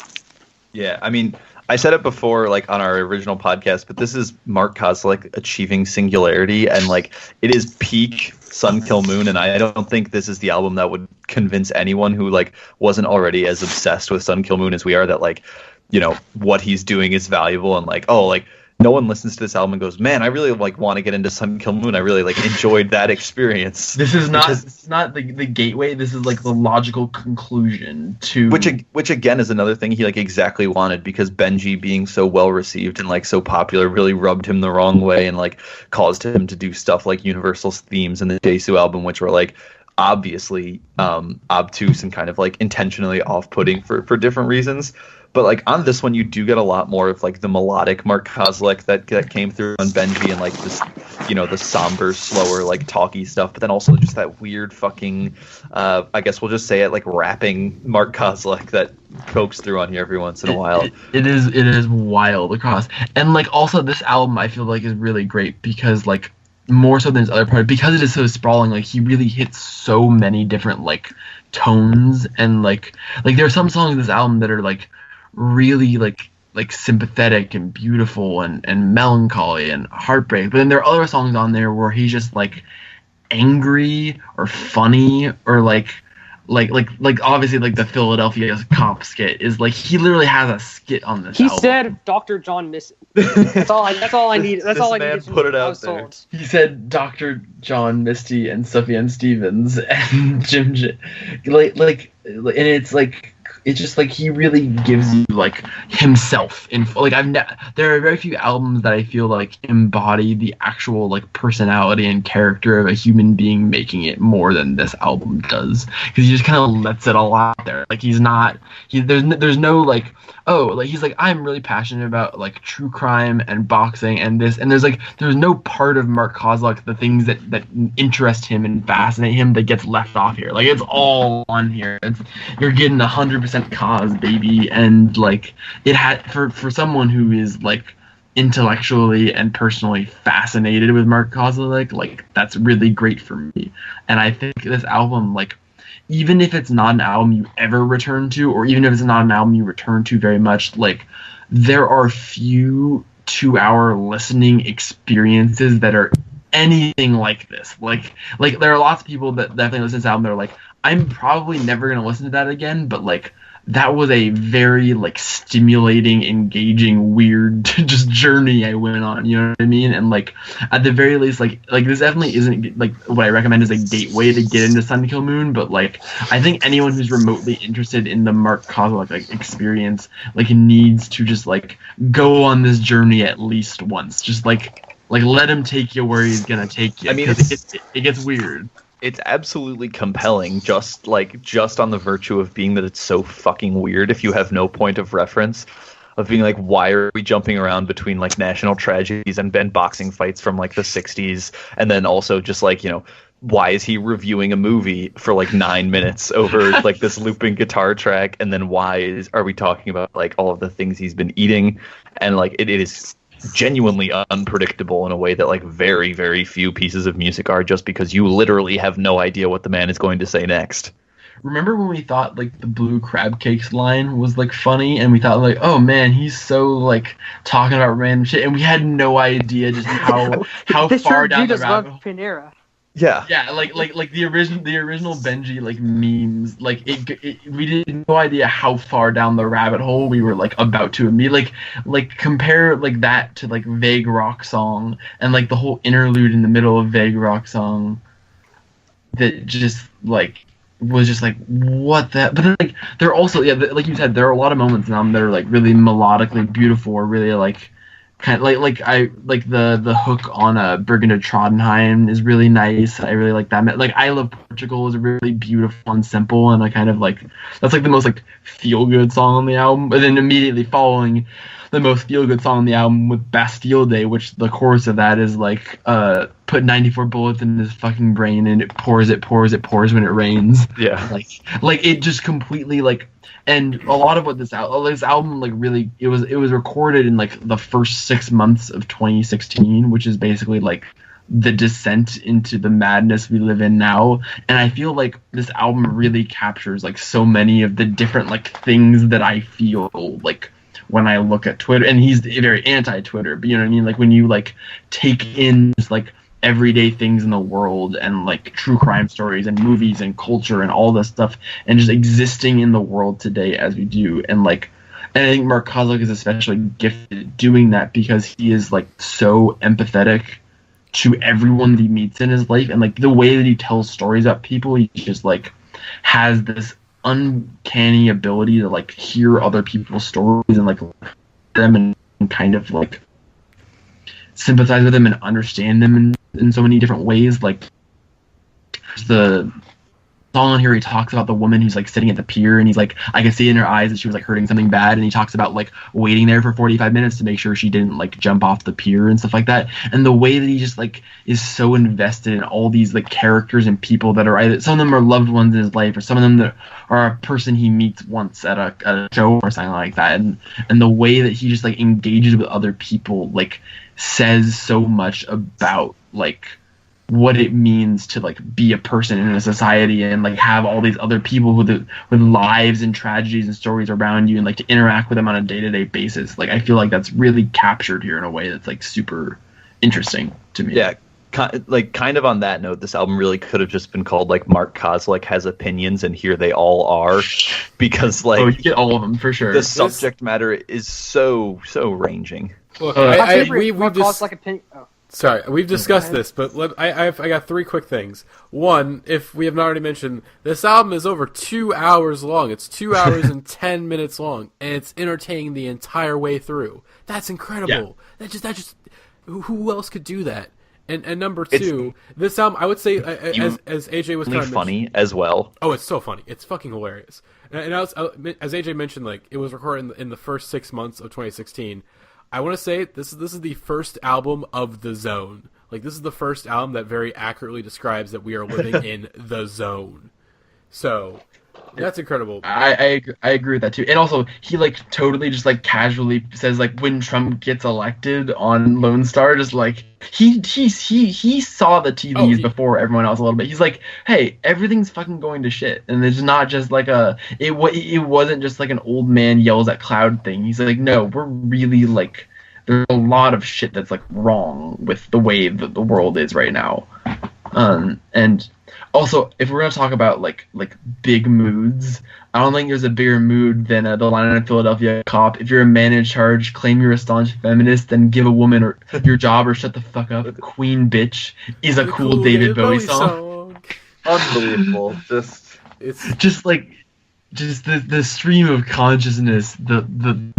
Yeah, I mean, I said it before, like on our original podcast, but this is Mark Kozelek achieving singularity, and like it is peak Sun Kill Moon, and I don't think this is the album that would convince anyone who like wasn't already as obsessed with Sun Kill Moon as we are that like, you know, what he's doing is valuable, and like, oh, like no one listens to this album and goes, man, I really like want to get into Sun Kill Moon. I really like enjoyed that experience. This is not the gateway. This is like the logical conclusion to which again is another thing he like exactly wanted, because Benji being so well received and like so popular really rubbed him the wrong way and like caused him to do stuff like Universal's Themes and the Desu album, which were like obviously obtuse and kind of like intentionally off-putting for different reasons. But like on this one, you do get a lot more of like the melodic Mark Kozelek that came through on Benji, and like this, you know, the somber, slower, like talky stuff. But then also just that weird fucking, I guess we'll just say it, like rapping Mark Kozelek that pokes through on here every once in a while. It is wild across, and like also this album I feel like is really great because like more so than his other part, because it is so sprawling. Like he really hits so many different like tones, and like there are some songs in this album that are like really like sympathetic and beautiful and melancholy and heartbreak, but then there are other songs on there where he's just like angry or funny or like obviously like the Philadelphia cop skit is like he literally has a skit on this album. Said Dr. John Misty. That's all I need. That's all I need. Put it out there. He said Dr. John Misty and Sufjan Stevens and Jim like and it's like it's just like he really gives you like himself in like there are very few albums that I feel like embody the actual like personality and character of a human being making it more than this album does, because he just kind of lets it all out there. Like there's no like, oh, like he's like, I'm really passionate about like true crime and boxing and this, and there's no part of Mark Kozelek, the things that interest him and fascinate him, that gets left off here. Like it's all on here. You're getting 100% cause, baby, and like it had for someone who is like intellectually and personally fascinated with Mark Kozelek, like that's really great for me. And I think this album, like even if it's not an album you ever return to, or even if it's not an album you return to very much, like there are few 2-hour listening experiences that are anything like this. Like there are lots of people that definitely listen to this album that are like, I'm probably never gonna listen to that again, but like that was a very like stimulating, engaging, weird just journey I went on, you know what I mean? And like at the very least, like this definitely isn't like what I recommend as a gateway to get into Sun Kill Moon, but like I think anyone who's remotely interested in the Mark Kozelek like experience like needs to just like go on this journey at least once. Just like let him take you where he's gonna take you. I mean, it gets weird. It's absolutely compelling, just on the virtue of being that it's so fucking weird. If you have no point of reference, of being like, why are we jumping around between like national tragedies and boxing fights from like the 60s, and then also just like, you know, why is he reviewing a movie for like 9 minutes over like this looping guitar track, and then are we talking about like all of the things he's been eating, and like it is genuinely unpredictable in a way that like very, very few pieces of music are, just because you literally have no idea what the man is going to say next. Remember when we thought like the blue crab cakes line was like funny, and we thought like, oh man, he's so like talking about random shit, and we had no idea just how far down the rabbit hole. Panera. Yeah, like the original Benji like memes, like we didn't no idea how far down the rabbit hole we were like about to immediately like compare like that to like Vague Rock Song and like the whole interlude in the middle of Vague Rock Song that just like was just like what that, but then like there are also like you said, there are a lot of moments in them that are like really melodically beautiful or really like kind of like I like the hook on Brigand of Trondheim is really nice. I really like that. Like I Love Portugal is really beautiful and simple, and I kind of like that's like the most like feel good song on the album. But then immediately following the most feel good song on the album with Bastille Day, which the chorus of that is like put 94 bullets in his fucking brain and it pours when it rains. Yeah, like it just completely like. And a lot of what this album like really it was recorded in like the first 6 months of 2016, which is basically like the descent into the madness we live in now. And I feel like this album really captures like so many of the different like things that I feel like when I look at Twitter. And he's very anti-Twitter, but you know what I mean? Like when you like take in just like everyday things in the world and like true crime stories and movies and culture and all this stuff and just existing in the world today as we do. And I think Mark Kozlik is especially gifted at doing that because he is like so empathetic to everyone that he meets in his life, and like the way that he tells stories about people, he just like has this uncanny ability to like hear other people's stories and like them and kind of like sympathize with them and understand them in so many different ways. Like the song on here, he talks about the woman who's like sitting at the pier, and he's like, I could see in her eyes that she was like hurting something bad, and he talks about like waiting there for 45 minutes to make sure she didn't like jump off the pier and stuff like that. And the way that he just like is so invested in all these like characters and people that are either, some of them are loved ones in his life, or some of them that are a person he meets once at a show or something like that. And the way that he just like engages with other people like says so much about like what it means to like be a person in a society and like have all these other people with lives and tragedies and stories around you and like to interact with them on a day-to-day basis. Like I feel like that's really captured here in a way that's like super interesting to me. Yeah, kind of on that note, this album really could have just been called like Mark Kozlik Has Opinions and Here They All Are, because like you get all of them for sure. The subject matter is so ranging. Look, we've discussed this, but I got three quick things. One, if we have not already mentioned, this album is over 2 hours long. It's 2 hours and 10 minutes long, and it's entertaining the entire way through. That's incredible. Yeah. That just who else could do that? And number two, this album, I would say, as AJ was kind of funny as well. Oh, it's so funny. It's fucking hilarious. And as AJ mentioned, like it was recorded in the first 6 months of 2016. I want to say this is the first album of the zone. Like this is the first album that very accurately describes that we are living in the zone. So that's incredible. I agree with that too. And also he like totally just like casually says like when Trump gets elected on Lone Star, just like he saw the TVs before everyone else a little bit. He's like, hey, everything's fucking going to shit, and it's not just like it wasn't just like an old man yells at cloud thing. He's like, no, we're really like there's a lot of shit that's like wrong with the way that the world is right now. And also, if we're gonna talk about like big moods, I don't think there's a bigger mood than the line in Philadelphia Cop. If you're a man in charge, claim you're a staunch feminist, then give a woman or your job or shut the fuck up. Queen bitch is a cool David Bowie song. Unbelievable. It's just like the stream of consciousness, the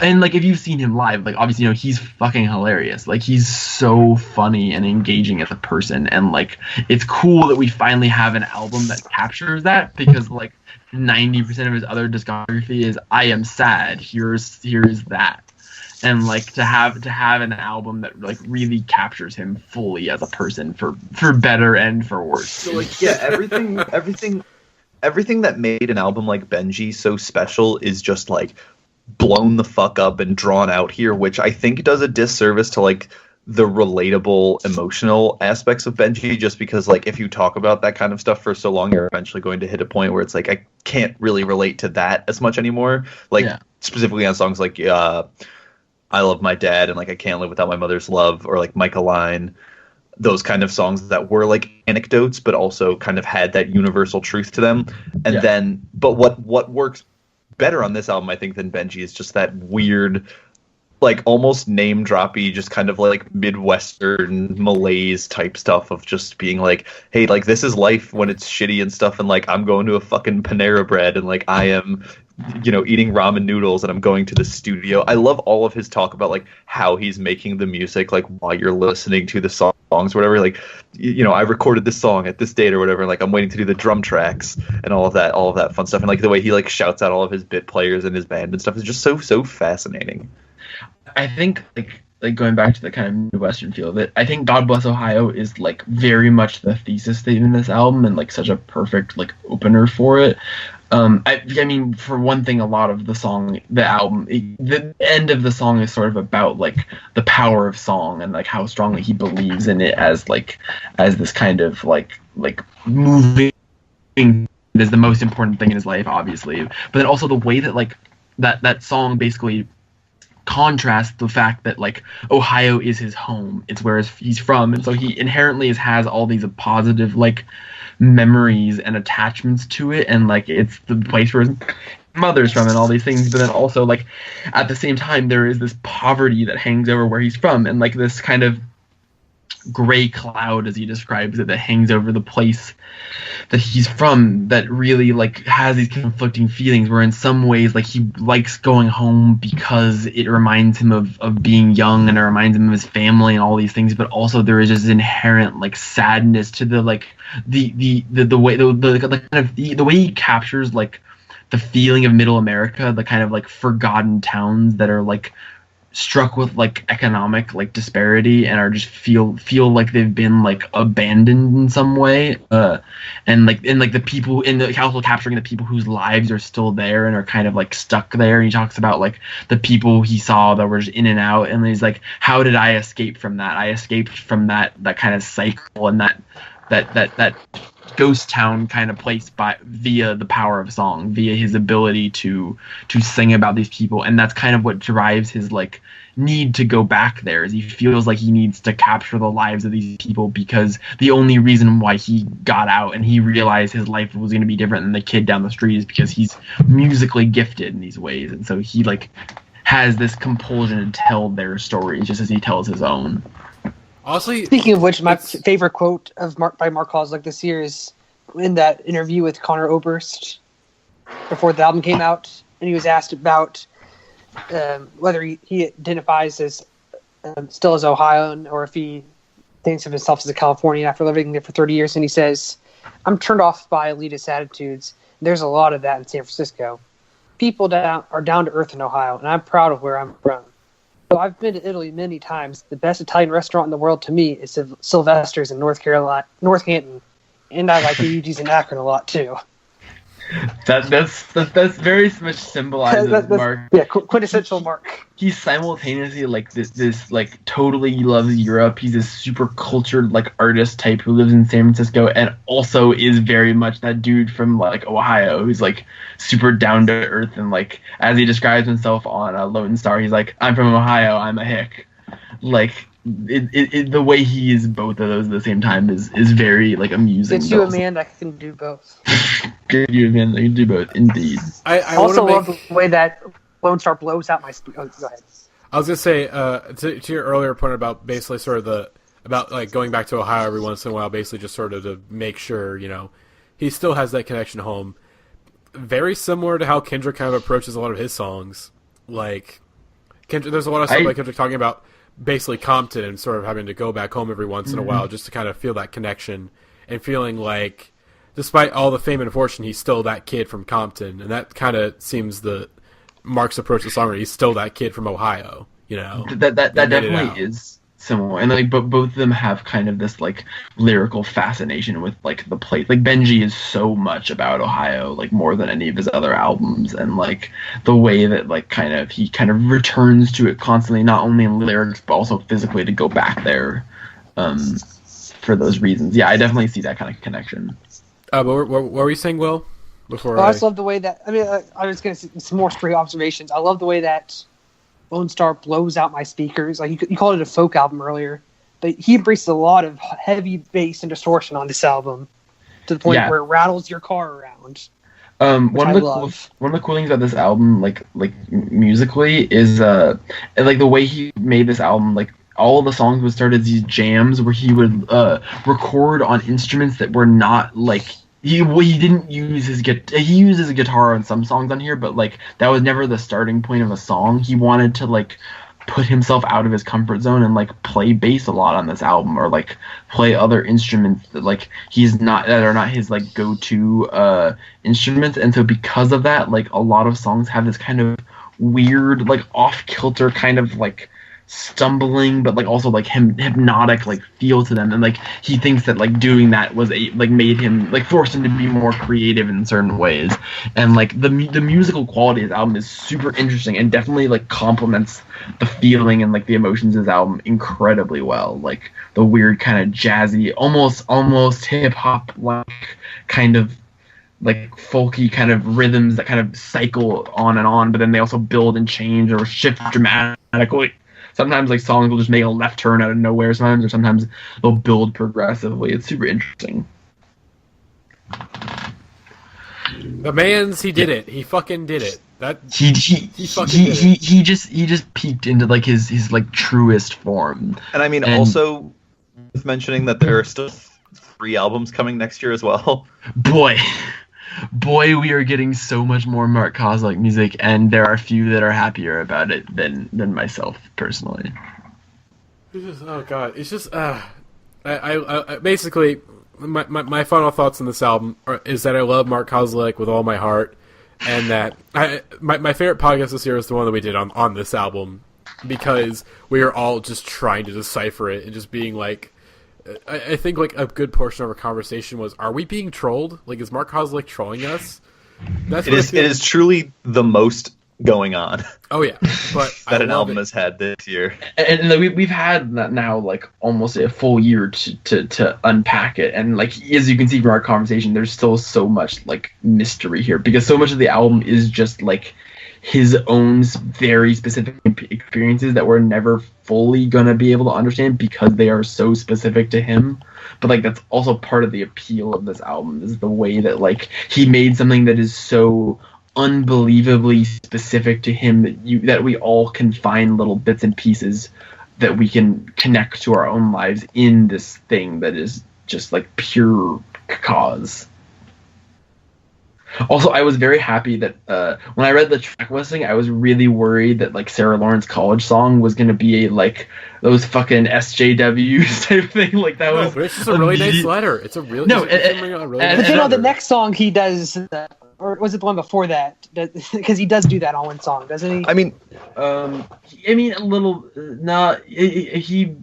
and like if you've seen him live, like obviously you know he's fucking hilarious. Like he's so funny and engaging as a person, and like it's cool that we finally have an album that captures that, because like 90% of his other discography is I am sad, here's that. And like to have an album that like really captures him fully as a person for better and for worse. So like yeah, everything that made an album like Benji so special is just like blown the fuck up and drawn out here, which I think does a disservice to like the relatable emotional aspects of Benji, just because like if you talk about that kind of stuff for so long, you're eventually going to hit a point where it's like I can't really relate to that as much anymore. Like specifically on songs like I Love My Dad and like I Can't Live Without My Mother's Love, or like Michael Line. those kind of songs that were like anecdotes, but also kind of had that universal truth to them. And then, but what works better on this album, I think, than Benji is just that weird, like almost name droppy, just kind of like Midwestern malaise type stuff of just being like, hey, like this is life when it's shitty and stuff, and like I'm going to a fucking Panera Bread, and like I am, you know, eating ramen noodles, and I'm going to the studio. I love all of his talk about like how he's making the music, like while you're listening to the songs or whatever. Like, you know, I recorded this song at this date or whatever. Like I'm waiting to do the drum tracks and all of that fun stuff. And like the way he like shouts out all of his bit players in his band and stuff is just so fascinating. I think like going back to the kind of Midwestern feel of it, I think God Bless Ohio is like very much the thesis statement of this album and like such a perfect like opener for it. I mean, for one thing, a lot of the song, the album, the end of the song is sort of about like the power of song and like how strongly he believes in it as this kind of like moving is the most important thing in his life, obviously. But then also the way that like that song basically contrasts the fact that like Ohio is his home, it's where he's from, and so he inherently has all these positive like memories and attachments to it, and like it's the place where his mother's from and all these things. But then also like at the same time there is this poverty that hangs over where he's from, and like this kind of gray cloud, as he describes it, that hangs over the place that he's from, that really like has these conflicting feelings, where in some ways like he likes going home because it reminds him of being young and it reminds him of his family and all these things, but also there is this inherent like sadness to the like the way the way he captures like the feeling of middle America, the kind of like forgotten towns that are like struck with like economic like disparity and are just feel like they've been like abandoned in some way, and the people in the also capturing the people whose lives are still there and are kind of like stuck there. And he talks about like the people he saw that were just in and out, and he's like, how did I escape from that? I escaped from that kind of cycle and that ghost town kind of place via the power of song, via his ability to sing about these people. And that's kind of what drives his like need to go back there, is he feels like he needs to capture the lives of these people, because the only reason why he got out and he realized his life was going to be different than the kid down the street is because he's musically gifted in these ways. And so he like has this compulsion to tell their stories just as he tells his own. Honestly, speaking of which, my favorite quote by Mark Halslick this year is in that interview with Conor Oberst before the album came out, and he was asked about whether he identifies as still as Ohioan or if he thinks of himself as a Californian after living there for 30 years. And he says, "I'm turned off by elitist attitudes. There's a lot of that in San Francisco. People are down to earth in Ohio, and I'm proud of where I'm from. So I've been to Italy many times. The best Italian restaurant in the world to me is Sylvester's in Northampton, and I like Luigi's in Akron a lot too." That's very much symbolizes Mark. Yeah, quintessential Mark. He's simultaneously like this like totally loves Europe. He's this super cultured like artist type who lives in San Francisco, and also is very much that dude from like Ohio who's like super down to earth, and like as he describes himself on Lone Star, he's like, "I'm from Ohio, I'm a hick." Like the way he is both of those at the same time is very like amusing. It's you a man that can do both. Good you a man that can do both, indeed. I also love the way that Lone Star blows out my go ahead. I was gonna say to your earlier point about basically sort of about like going back to Ohio every once in a while, basically just sort of to make sure, you know, he still has that connection home. Very similar to how Kendrick kind of approaches a lot of his songs. Like Kendrick, there's a lot of stuff like Kendrick talking about basically Compton and sort of having to go back home every once in a while just to kind of feel that connection and feeling like despite all the fame and fortune, he's still that kid from Compton. And that kind of seems the Mark's approach to the song, where he's still that kid from Ohio, you know. That definitely is similar. And like but both of them have kind of this like lyrical fascination with like the place. Like Benji is so much about Ohio, like more than any of his other albums, and like the way that like he kind of returns to it constantly, not only in lyrics but also physically to go back there for those reasons. Yeah, I definitely see that kind of connection. But what were you saying, Will? Before I just love the way that I was going to some more straight observations. I love the way that Lone Star blows out my speakers. Like you called it a folk album earlier. he embraces a lot of heavy bass and distortion on this album, to the point where it rattles your car around. One of the cool things about this album, like musically, is like the way he made this album. Like all of the songs would start as these jams where he would record on instruments that were not like he didn't use his guitar. He uses a guitar on some songs on here, but like that was never the starting point of a song. He wanted to like put himself out of his comfort zone and like play bass a lot on this album, or like play other instruments that like that are not his like go-to instruments. And so because of that, like a lot of songs have this kind of weird like off-kilter kind of like stumbling but like also like hypnotic like feel to them, and like he thinks that like doing that was made him like forced him to be more creative in certain ways. And like the musical quality of this album is super interesting and definitely like complements the feeling and like the emotions of this album incredibly well. Like the weird kind of jazzy almost hip-hop like kind of like folky kind of rhythms that kind of cycle on and on, but then they also build and change or shift dramatically. Sometimes like songs will just make a left turn out of nowhere or sometimes they'll build progressively. It's super interesting. The man's he did it. He fucking did it. That he just peaked into like his like truest form. And I mean also with mentioning that there are still 3 albums coming next year as well. Boy, we are getting so much more Mark Kozlik music, and there are few that are happier about it than myself personally. Oh god, it's just I basically my final thoughts on this album is that I love Mark Kozlik with all my heart, and that my favorite podcast this year is the one that we did on this album, because we are all just trying to decipher it and just being like. I think like a good portion of our conversation was, are we being trolled? Like, is Mark Kozlik trolling us? It is truly the most going on. Oh yeah, but that an album has had this year, and we've had that now like almost a full year to unpack it, and like as you can see from our conversation, there's still so much like mystery here, because so much of the album is just like his own very specific experiences that we're never fully gonna be able to understand because they are so specific to him. But like that's also part of the appeal of this album, is the way that like he made something that is so unbelievably specific to him that we all can find little bits and pieces that we can connect to our own lives in this thing that is just like pure cause. Also, I was very happy that when I read the track listing, I was really worried that like Sarah Lawrence College Song was gonna be like those fucking SJWs type thing. Like that was. But it's just a really nice letter. It's a really no. But you know, the next song he does, or was it the one before that? Because he does do that on one song, doesn't he? I mean, a little. He.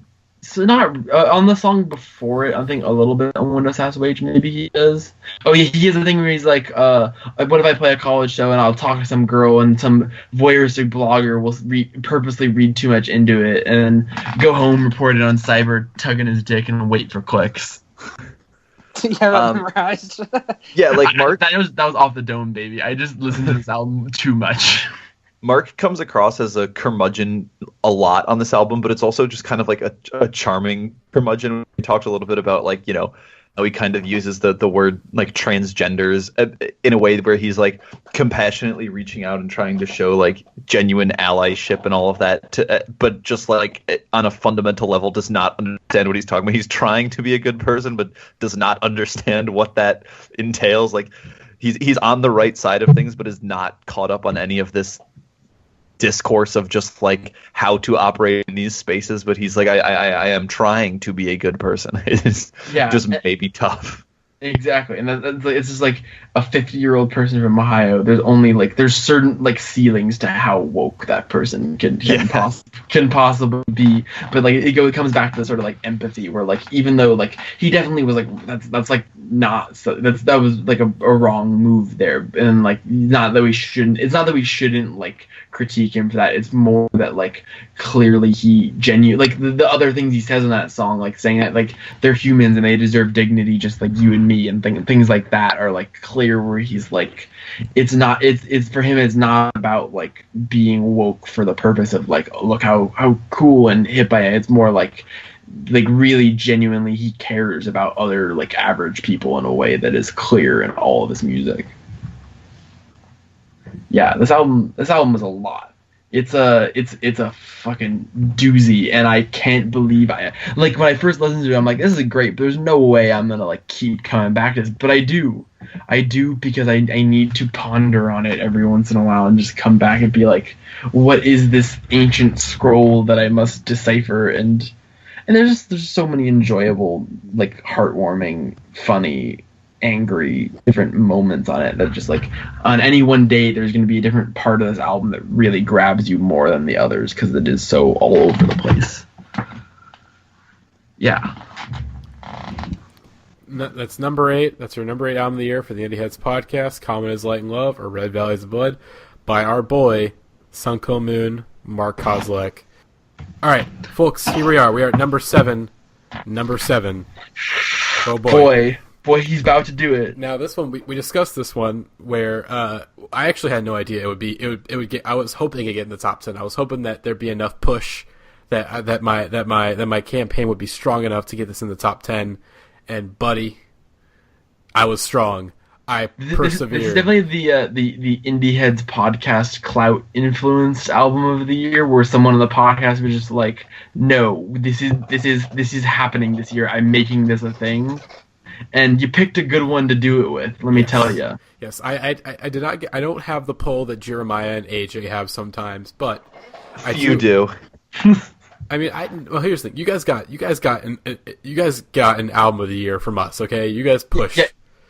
So not on the song before it, I think a little bit on Windows House Wage maybe he does. Oh yeah, he has a thing where he's like, what if I play a college show and I'll talk to some girl and some voyeuristic blogger will purposely read too much into it and go home, report it on Cyber, tugging his dick and wait for clicks. Yeah, memorized. Yeah, like Mark. That was off the dome, baby. I just listened to this album too much. Mark comes across as a curmudgeon a lot on this album, but it's also just kind of like a charming curmudgeon. We talked a little bit about like, you know, how he kind of uses the word like transgenders in a way where he's like compassionately reaching out and trying to show like genuine allyship and all of that, but just like on a fundamental level does not understand what he's talking about. He's trying to be a good person, but does not understand what that entails. Like he's on the right side of things, but is not caught up on any of this discourse of just like how to operate in these spaces, but he's like, I am trying to be a good person. It's just maybe tough. Exactly, and it's just like a 50-year-old person from Ohio. There's certain like ceilings to how woke that person can possibly be. But like it comes back to the sort of like empathy, where like even though like he definitely was like that's like not so that was like a wrong move there, and like it's not that we shouldn't like critique him for that. It's more that like clearly he genuinely like the other things he says in that song, like saying that like they're humans and they deserve dignity just like you and me, and things like that are like clear where he's like it's for him it's not about like being woke for the purpose of like look how cool and hip I am. It's more like like really genuinely he cares about other like average people in a way that is clear in all of his music. Yeah, this album is a lot. It's a fucking doozy, and I can't believe when I first listened to it, I'm like, this is great, but there's no way I'm gonna like keep coming back to this. But I do because I need to ponder on it every once in a while and just come back and be like, what is this ancient scroll that I must decipher? And there's so many enjoyable, like heartwarming, funny, angry different moments on it that just like on any one day there's going to be a different part of this album that really grabs you more than the others because it is so all over the place. Yeah. That's number 8. That's our number 8 album of the year for the Indieheads Podcast, Common is Light and Love, or Red Valleys of Blood, by our boy, Sunko Moon, Mark Kozlek. Alright, folks, here we are. We are at number 7. Number 7. Oh boy. Boy, he's about to do it. Now, this one, we discussed this one where I actually had no idea it would get. I was hoping it'd get in the top 10. I was hoping that there'd be enough push that my campaign would be strong enough to get this in the top 10. And buddy, I was strong. I persevered. This is definitely the Indieheads Podcast clout influenced album of the year, where someone on the podcast was just like, "No, this is happening this year. I'm making this a thing." And you picked a good one to do it with. Let me tell you. Yes, I did not. I don't have the pull that Jeremiah and AJ have sometimes, but you do. I mean, well, here's the thing. You guys got an album of the year from us. Okay, you guys pushed. Yeah.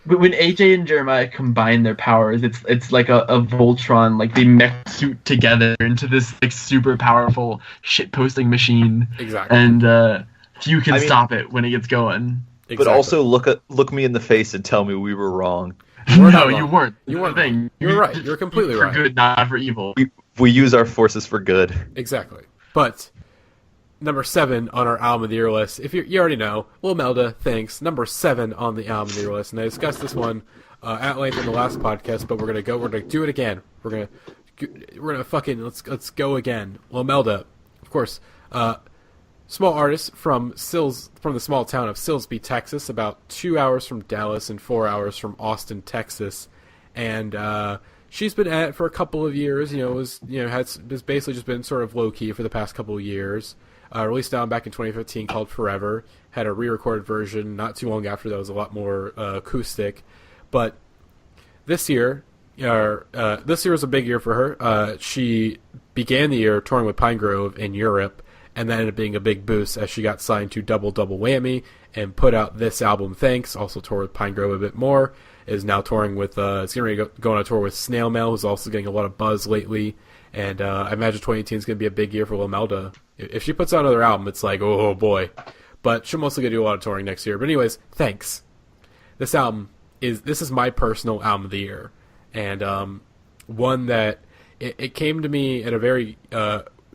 But when AJ and Jeremiah combine their powers, it's like a Voltron, like they mech suit together into this like super powerful shit posting machine. Exactly. And few can stop it when it gets going. Exactly. But also look me in the face and tell me we were wrong. No, you weren't. You weren't. Thing. You're right. You're completely right. For good, not for evil. We use our forces for good. Exactly. But number 7 on our album of the year list. If you already know, Lil Melda, thanks. Number 7 on the album of the year list, and I discussed this one at length in the last podcast. But we're gonna do it again. We're gonna fucking let's go again. Lil Melda, of course. Small artist from the small town of Silsbee, Texas, about 2 hours from Dallas and 4 hours from Austin, Texas, and she's been at it for a couple of years. Has basically just been sort of low key for the past couple of years. Released an album back in 2015 called Forever. Had a re-recorded version not too long after that was a lot more acoustic, but this year was a big year for her. She began the year touring with Pine Grove in Europe. And that ended up being a big boost as she got signed to Double Whammy and put out this album, Thanks. Also toured with Pine Grove a bit more. Is now touring with, is getting ready to go on a tour with Snail Mail, who's also getting a lot of buzz lately. And I imagine 2018 is going to be a big year for Lil Melda. If she puts out another album, it's like, oh boy. But she'll mostly going to do a lot of touring next year. But anyways, Thanks. This is my personal album of the year. And one that, it came to me at a very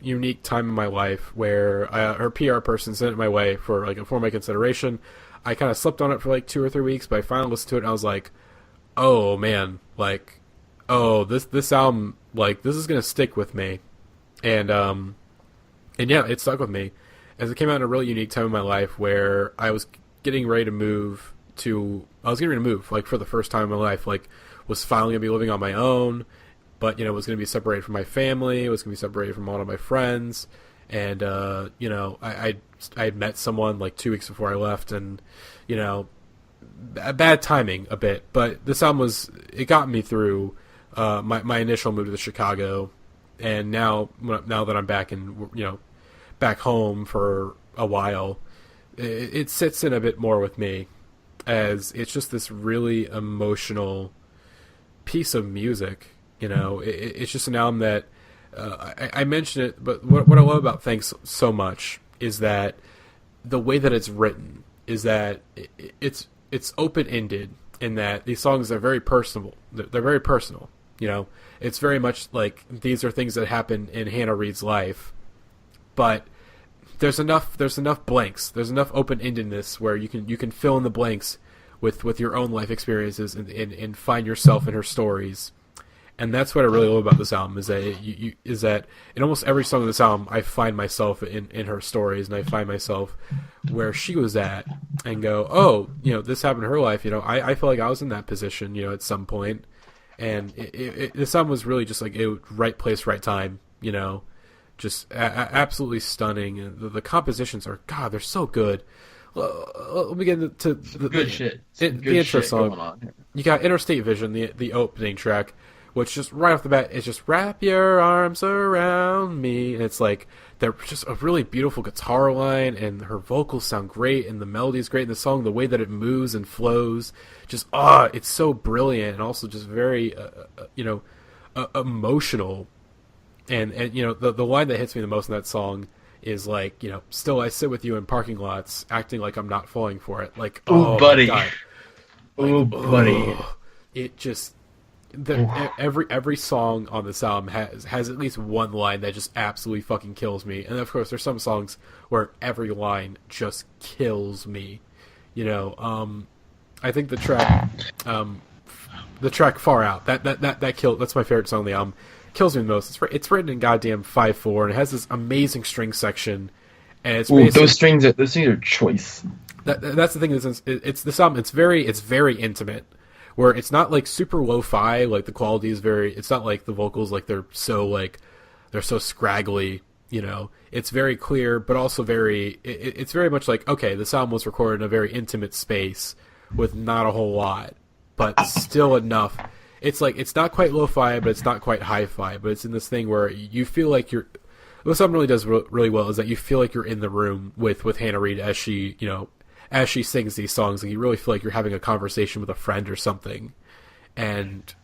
unique time in my life where her PR person sent it my way for my consideration. I kind of slept on it for like 2 or 3 weeks, but I finally listened to it and I was like, oh man, this album, this is gonna stick with me, and yeah, it stuck with me as it came out in a really unique time in my life where I was getting ready to move for the first time in my life, was finally gonna be living on my own. But, was going to be separated from my family, was going to be separated from all of my friends, and, I had met someone 2 weeks before I left, and, bad timing a bit, but this album it got me through my initial move to Chicago, and now that I'm back back home for a while, it sits in a bit more with me, as it's just this really emotional piece of music. It's just an album that I mentioned it, but what I love about Thanks so much is that the way that it's written is that it's open-ended in that these songs are very personal. They're very personal. It's very much like these are things that happen in Hannah Reid's life, but there's enough blanks. There's enough open-endedness where you can fill in the blanks with your own life experiences and find yourself in her stories. And that's what I really love about this album is that in almost every song of this album, I find myself in her stories, and I find myself where she was at, and go, oh, this happened in her life. I feel like I was in that position, at some point, and this album was really just like right place, right time. Just absolutely stunning. And the compositions are they're so good. Let me get into the good shit. The intro song. You got Interstate Vision, the opening track, which just right off the bat is just wrap your arms around me, and it's like they're just a really beautiful guitar line, and her vocals sound great, and the melody is great in the song, the way that it moves and flows, just it's so brilliant, and also just very emotional, and the line that hits me the most in that song is like, still I sit with you in parking lots, acting like I'm not falling for it, like, oh buddy, my God. Like, buddy, it just. Every song on this album has at least one line that just absolutely fucking kills me, and of course there's some songs where every line just kills me. I think the track Far Out, that's my favorite song on the album. Kills me the most. It's written in goddamn 5/4, and it has this amazing string section, and it's those strings are choice. That's the thing. It's this album. It's very intimate. Where it's not like super lo-fi, like the quality is it's not like the vocals they're so scraggly, It's very clear, but also it's very much like, okay, this album was recorded in a very intimate space with not a whole lot, but still enough. It's like, it's not quite lo-fi, but it's not quite hi-fi, but it's in this thing where you feel like what something really does really well is that you feel like you're in the room with Hannah Reid as she sings these songs, and you really feel like you're having a conversation with a friend or something. And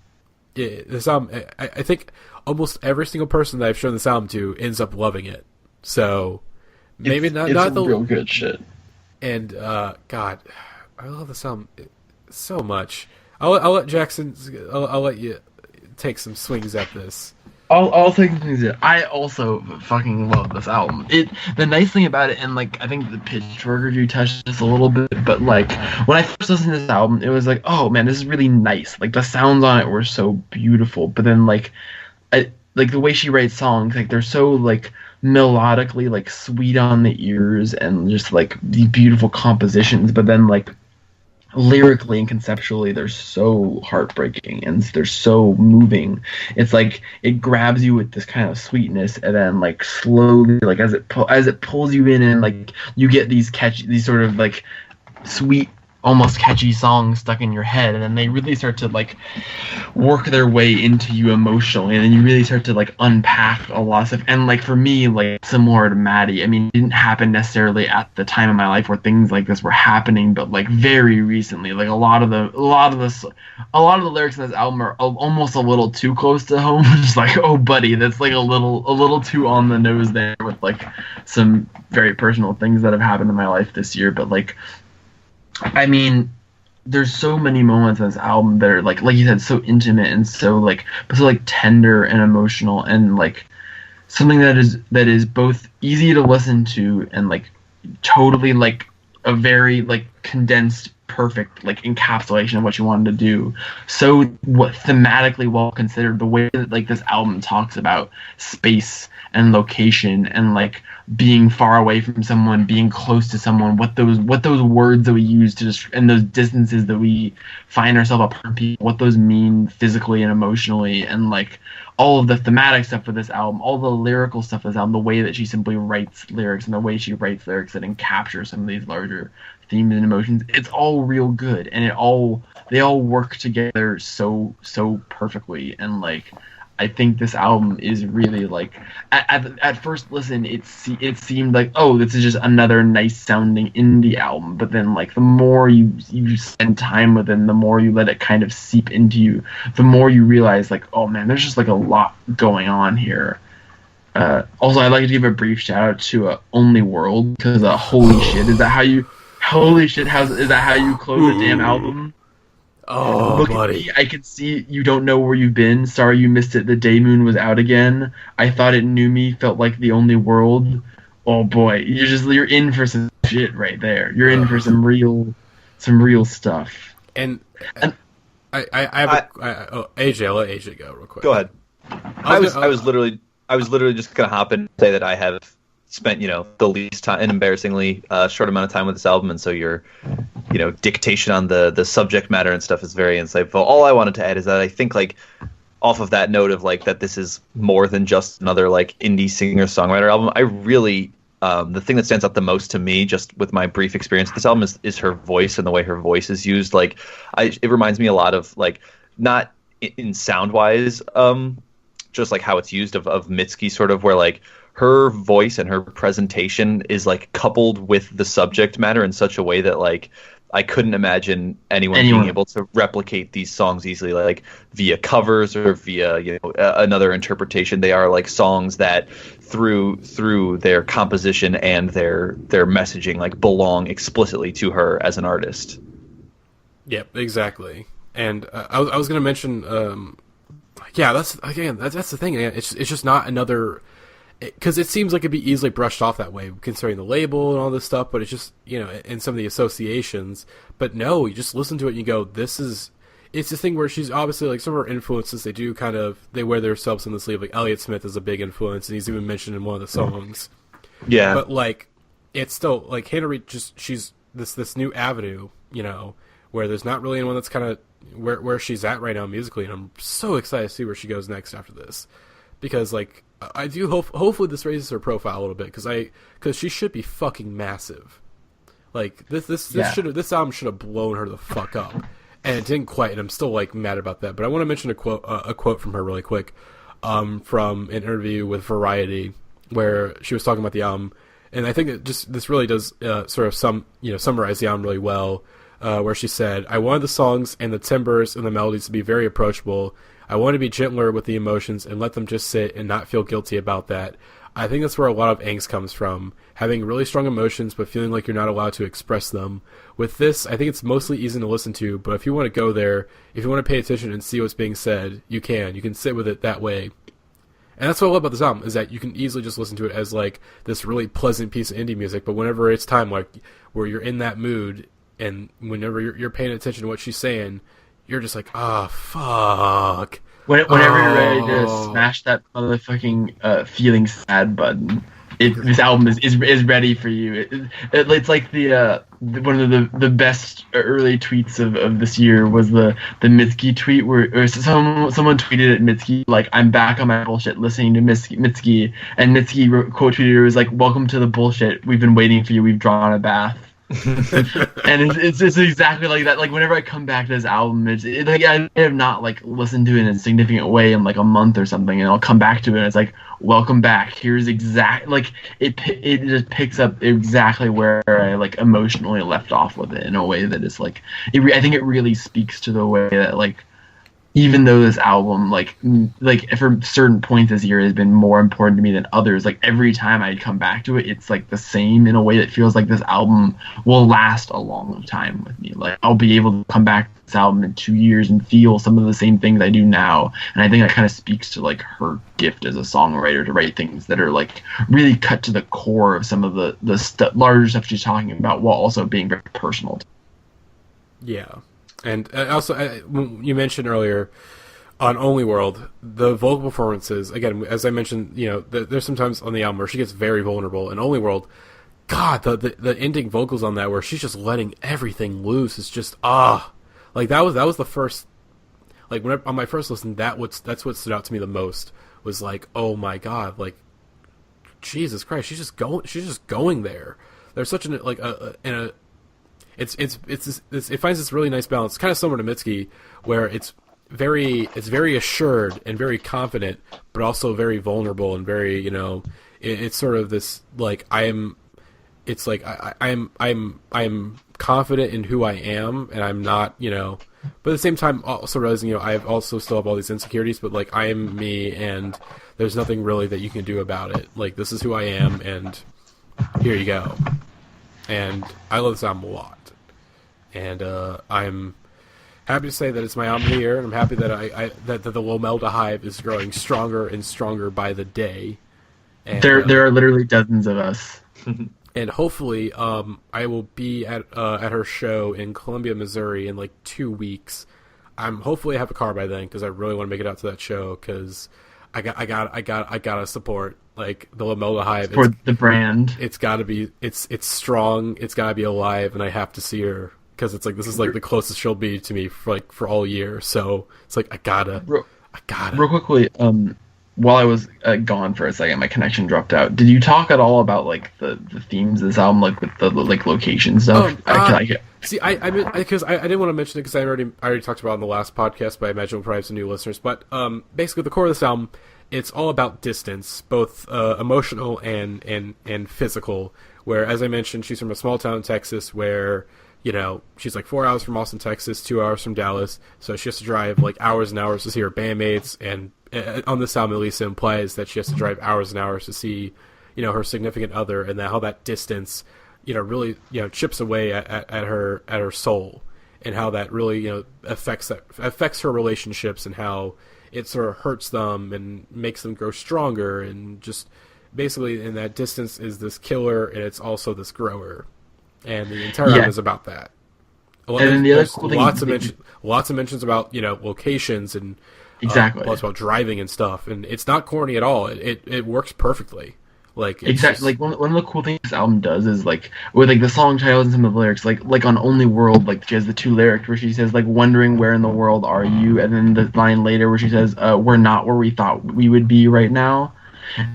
this album, I think almost every single person that I've shown this album to ends up loving it. So maybe not the real good shit. And God, I love this album so much. I'll let Jackson. I'll let you take some swings at this. I'll take things. I also fucking love this album. The nice thing about it, and I think the Pitchfork review touched this a little bit, but when I first listened to this album, it was like, oh man, this is really nice. The sounds on it were so beautiful, but then the way she writes songs, they're so melodically sweet on the ears, and just these beautiful compositions, but then lyrically and conceptually they're so heartbreaking and they're so moving. It's it grabs you with this kind of sweetness, and then slowly as it pulls you in, and you get these sort of sweet, almost catchy songs stuck in your head, and then they really start to work their way into you emotionally, and then you really start to unpack a lot of stuff. And for me, similar to Matty, I mean, it didn't happen necessarily at the time of my life where things like this were happening, but very recently. A lot of the lyrics in this album are almost a little too close to home. Just oh buddy, that's a little too on the nose there, with some very personal things that have happened in my life this year. But I mean, there's so many moments in this album that are like you said, so intimate and so tender and emotional, and something that is both easy to listen to and totally a very condensed, perfect encapsulation of what you wanted to do. So thematically well considered, the way that this album talks about space and location, and being far away from someone, being close to someone, what those words that we use to and those distances that we find ourselves apart from people, what those mean physically and emotionally, and all of the thematic stuff for this album, all the lyrical stuff for this album, the way that she simply writes lyrics, and the way she writes lyrics that capture some of these larger themes and emotions, it's all real good, and they all work together so perfectly. And I think this album is really at first listen, it seemed oh, this is just another nice sounding indie album, but then the more you spend time with it, the more you let it kind of seep into you, the more you realize oh man, there's just a lot going on here. Also, I'd like to give a brief shout out to Only World, because holy shit, is that how you close a damn album? Oh, look buddy. At me, I can see you don't know where you've been. Sorry you missed it. The day moon was out again. I thought it knew me, felt like the only world. Oh boy, you're in for some shit right there. You're in for some real stuff. And AJ, I'll let AJ go real quick. Go ahead. I was literally just gonna hop in and say that I have spent the least time, an embarrassingly short amount of time with this album, and so your dictation on the subject matter and stuff is very insightful. All I wanted to add is that I think off of that note of that this is more than just another indie singer-songwriter album. I really the thing that stands out the most to me, just with my brief experience with this album, is her voice and the way her voice is used. It reminds me a lot of not in sound wise, just how it's used of Mitski, sort of where her voice and her presentation is coupled with the subject matter in such a way that I couldn't imagine anyone being able to replicate these songs easily, via covers or via another interpretation. They are songs that through their composition and their messaging belong explicitly to her as an artist. Yep, exactly. And I was going to mention, that's the thing. It's just not another. Because it seems like it'd be easily brushed off that way, considering the label and all this stuff, but it's just, and some of the associations. But no, you just listen to it and you go, it's the thing where she's obviously, some of her influences, they wear themselves in the sleeve. Elliott Smith is a big influence, and he's even mentioned in one of the songs. Yeah. But, it's still, Hannah Reid, she's this new avenue, where there's not really anyone that's kind of where she's at right now musically, and I'm so excited to see where she goes next after this. Because, I do hopefully this raises her profile a little bit, because she should be fucking massive. This album should have blown her the fuck up, and it didn't quite. And I'm still mad about that. But I want to mention a quote from her really quick, from an interview with Variety, where she was talking about the album, and I think that this really does sort of summarize the album really well. Where she said, "I wanted the songs and the timbres and the melodies to be very approachable. I want to be gentler with the emotions and let them just sit and not feel guilty about that. I think that's where a lot of angst comes from, having really strong emotions but feeling like you're not allowed to express them. With this, I think it's mostly easy to listen to, but if you want to go there, if you want to pay attention and see what's being said, you can sit with it that way." And that's what I love about this album, is that you can easily just listen to it as this really pleasant piece of indie music, but whenever it's time where you're in that mood and whenever you're paying attention to what she's saying, you're just fuck. Whenever you're ready to smash that motherfucking feeling sad button, this album is ready for you. It's like one of the best early tweets of this year was the Mitski tweet where someone tweeted at Mitski "I'm back on my bullshit listening to Mitski," and Mitski quote tweeted, it was "Welcome to the bullshit. We've been waiting for you. We've drawn a bath." And it's just exactly like that. Whenever I come back to this album, I have not listened to it in a significant way in a month or something, and I'll come back to it and it's welcome back. Here's it just picks up exactly where I emotionally left off with it in a way that is I think it really speaks to the way that even though this album for certain points this year has been more important to me than others, every time I come back to it, it's the same in a way that feels like this album will last a long time with me. I'll be able to come back to this album in 2 years and feel some of the same things I do now, and I think that kind of speaks to her gift as a songwriter to write things that are really cut to the core of some of the larger stuff she's talking about, while also being very personal. Yeah. And also, you mentioned earlier on Only World, the vocal performances, again, as I mentioned, there's sometimes on the album where she gets very vulnerable. In Only World, God, the ending vocals on that where she's just letting everything loose is just, that was the first, on my first listen, that's what stood out to me the most, was oh my God, Jesus Christ, she's just going there. There's such it finds this really nice balance, kind of similar to Mitski, where it's very assured and very confident, but also very vulnerable and very it's sort of this I'm confident in who I am, and I'm not but at the same time also realizing I also still have all these insecurities, but I am me, and there's nothing really that you can do about it. This is who I am, and here you go. And I love this album a lot. And I'm happy to say that it's my album of the year, and I'm happy that that the Lomelda Hive is growing stronger and stronger by the day. And, there are literally dozens of us. And hopefully, I will be at her show in Columbia, Missouri in 2 weeks. I'm hopefully I have a car by then because I really want to make it out to that show because I gotta support like the Lamelda Hive. For the brand. It's gotta be it's strong. It's gotta be alive, and I have to see her because it's like this is like the closest she'll be to me for all year. So it's like I gotta. Real quickly, while I was gone for a second, my connection dropped out. Did you talk at all about like the themes of this album, like with the like location stuff? See, I because I didn't want to mention it because I already talked about it on the last podcast, but I imagine we'll probably have some new listeners. But basically, the core of this album, it's all about distance, both emotional and physical. Where, as I mentioned, she's from a small town in Texas where, you know, she's like 4 hours from Austin, Texas, 2 hours from Dallas, so she has to drive like hours and hours to see her bandmates, and on this album, at least, it implies that she has to drive hours and hours to see, you know, her significant other, and how that distance, you know, really, you know, chips away at her soul, and how that really, you know, affects her relationships, and how it sort of hurts them and makes them grow stronger, and just basically, in that distance is this killer, and it's also this grower, and the entire album is about that. And then the other cool thing, lots of mentions about, you know, locations and. Exactly. It's about driving and stuff, and it's not corny at all. It works perfectly. Like exactly. Like one of the cool things this album does is like with like the song titles and some of the lyrics, like on Only World, like she has the two lyrics where she says like wondering where in the world are you, and then the line later where she says we're not where we thought we would be right now,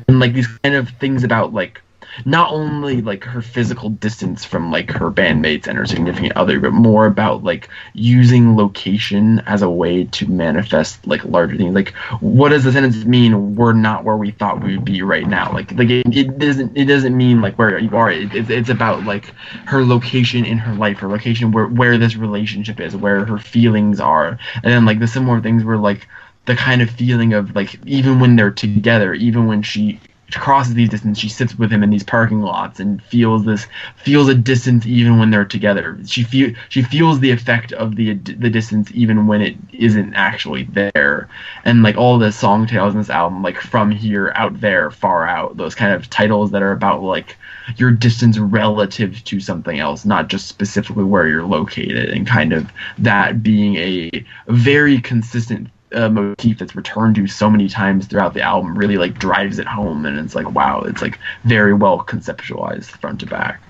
and like these kind of things about like not only like her physical distance from like her bandmates and her significant other, but more about like using location as a way to manifest like larger things. Like, what does the sentence mean? We're not where we thought we would be right now. Like it doesn't mean like where you are. It's about like her location in her life, her location where this relationship is, where her feelings are, and then like the similar things were like the kind of feeling of like even when they're together, even when she crosses these distance, she sits with him in these parking lots and feels a distance even when they're together. She feels the effect of the distance even when it isn't actually there. And like all the song titles in this album, like From Here, Out There, Far Out, those kind of titles that are about like your distance relative to something else, not just specifically where you're located, and kind of that being a very consistent motif that's returned to so many times throughout the album really like drives it home, and it's like wow, it's like very well conceptualized front to back.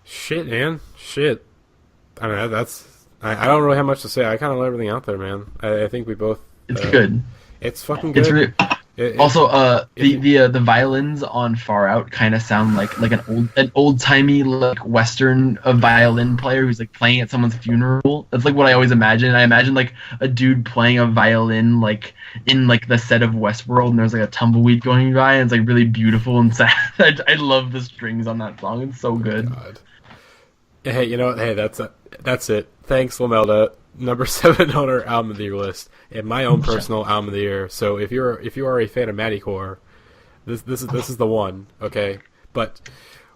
Shit, man, shit. I mean, I don't really have much to say. I kind of let everything out there, man. I think we both. It's good. It's fucking good. It's really. The violins on Far Out kind of sound like an old timey like Western violin player who's like playing at someone's funeral. That's like what I always imagine. I imagine like a dude playing a violin like in like the set of Westworld, and there's like a tumbleweed going by, and it's like really beautiful and sad. I love the strings on that song. It's so good. God. Hey, you know what? Hey, that's it. Thanks, Lamelda. Number 7 on our album of the year list, and my own personal album of the year. So if you are a fan of Matty Core, this is the one. Okay, but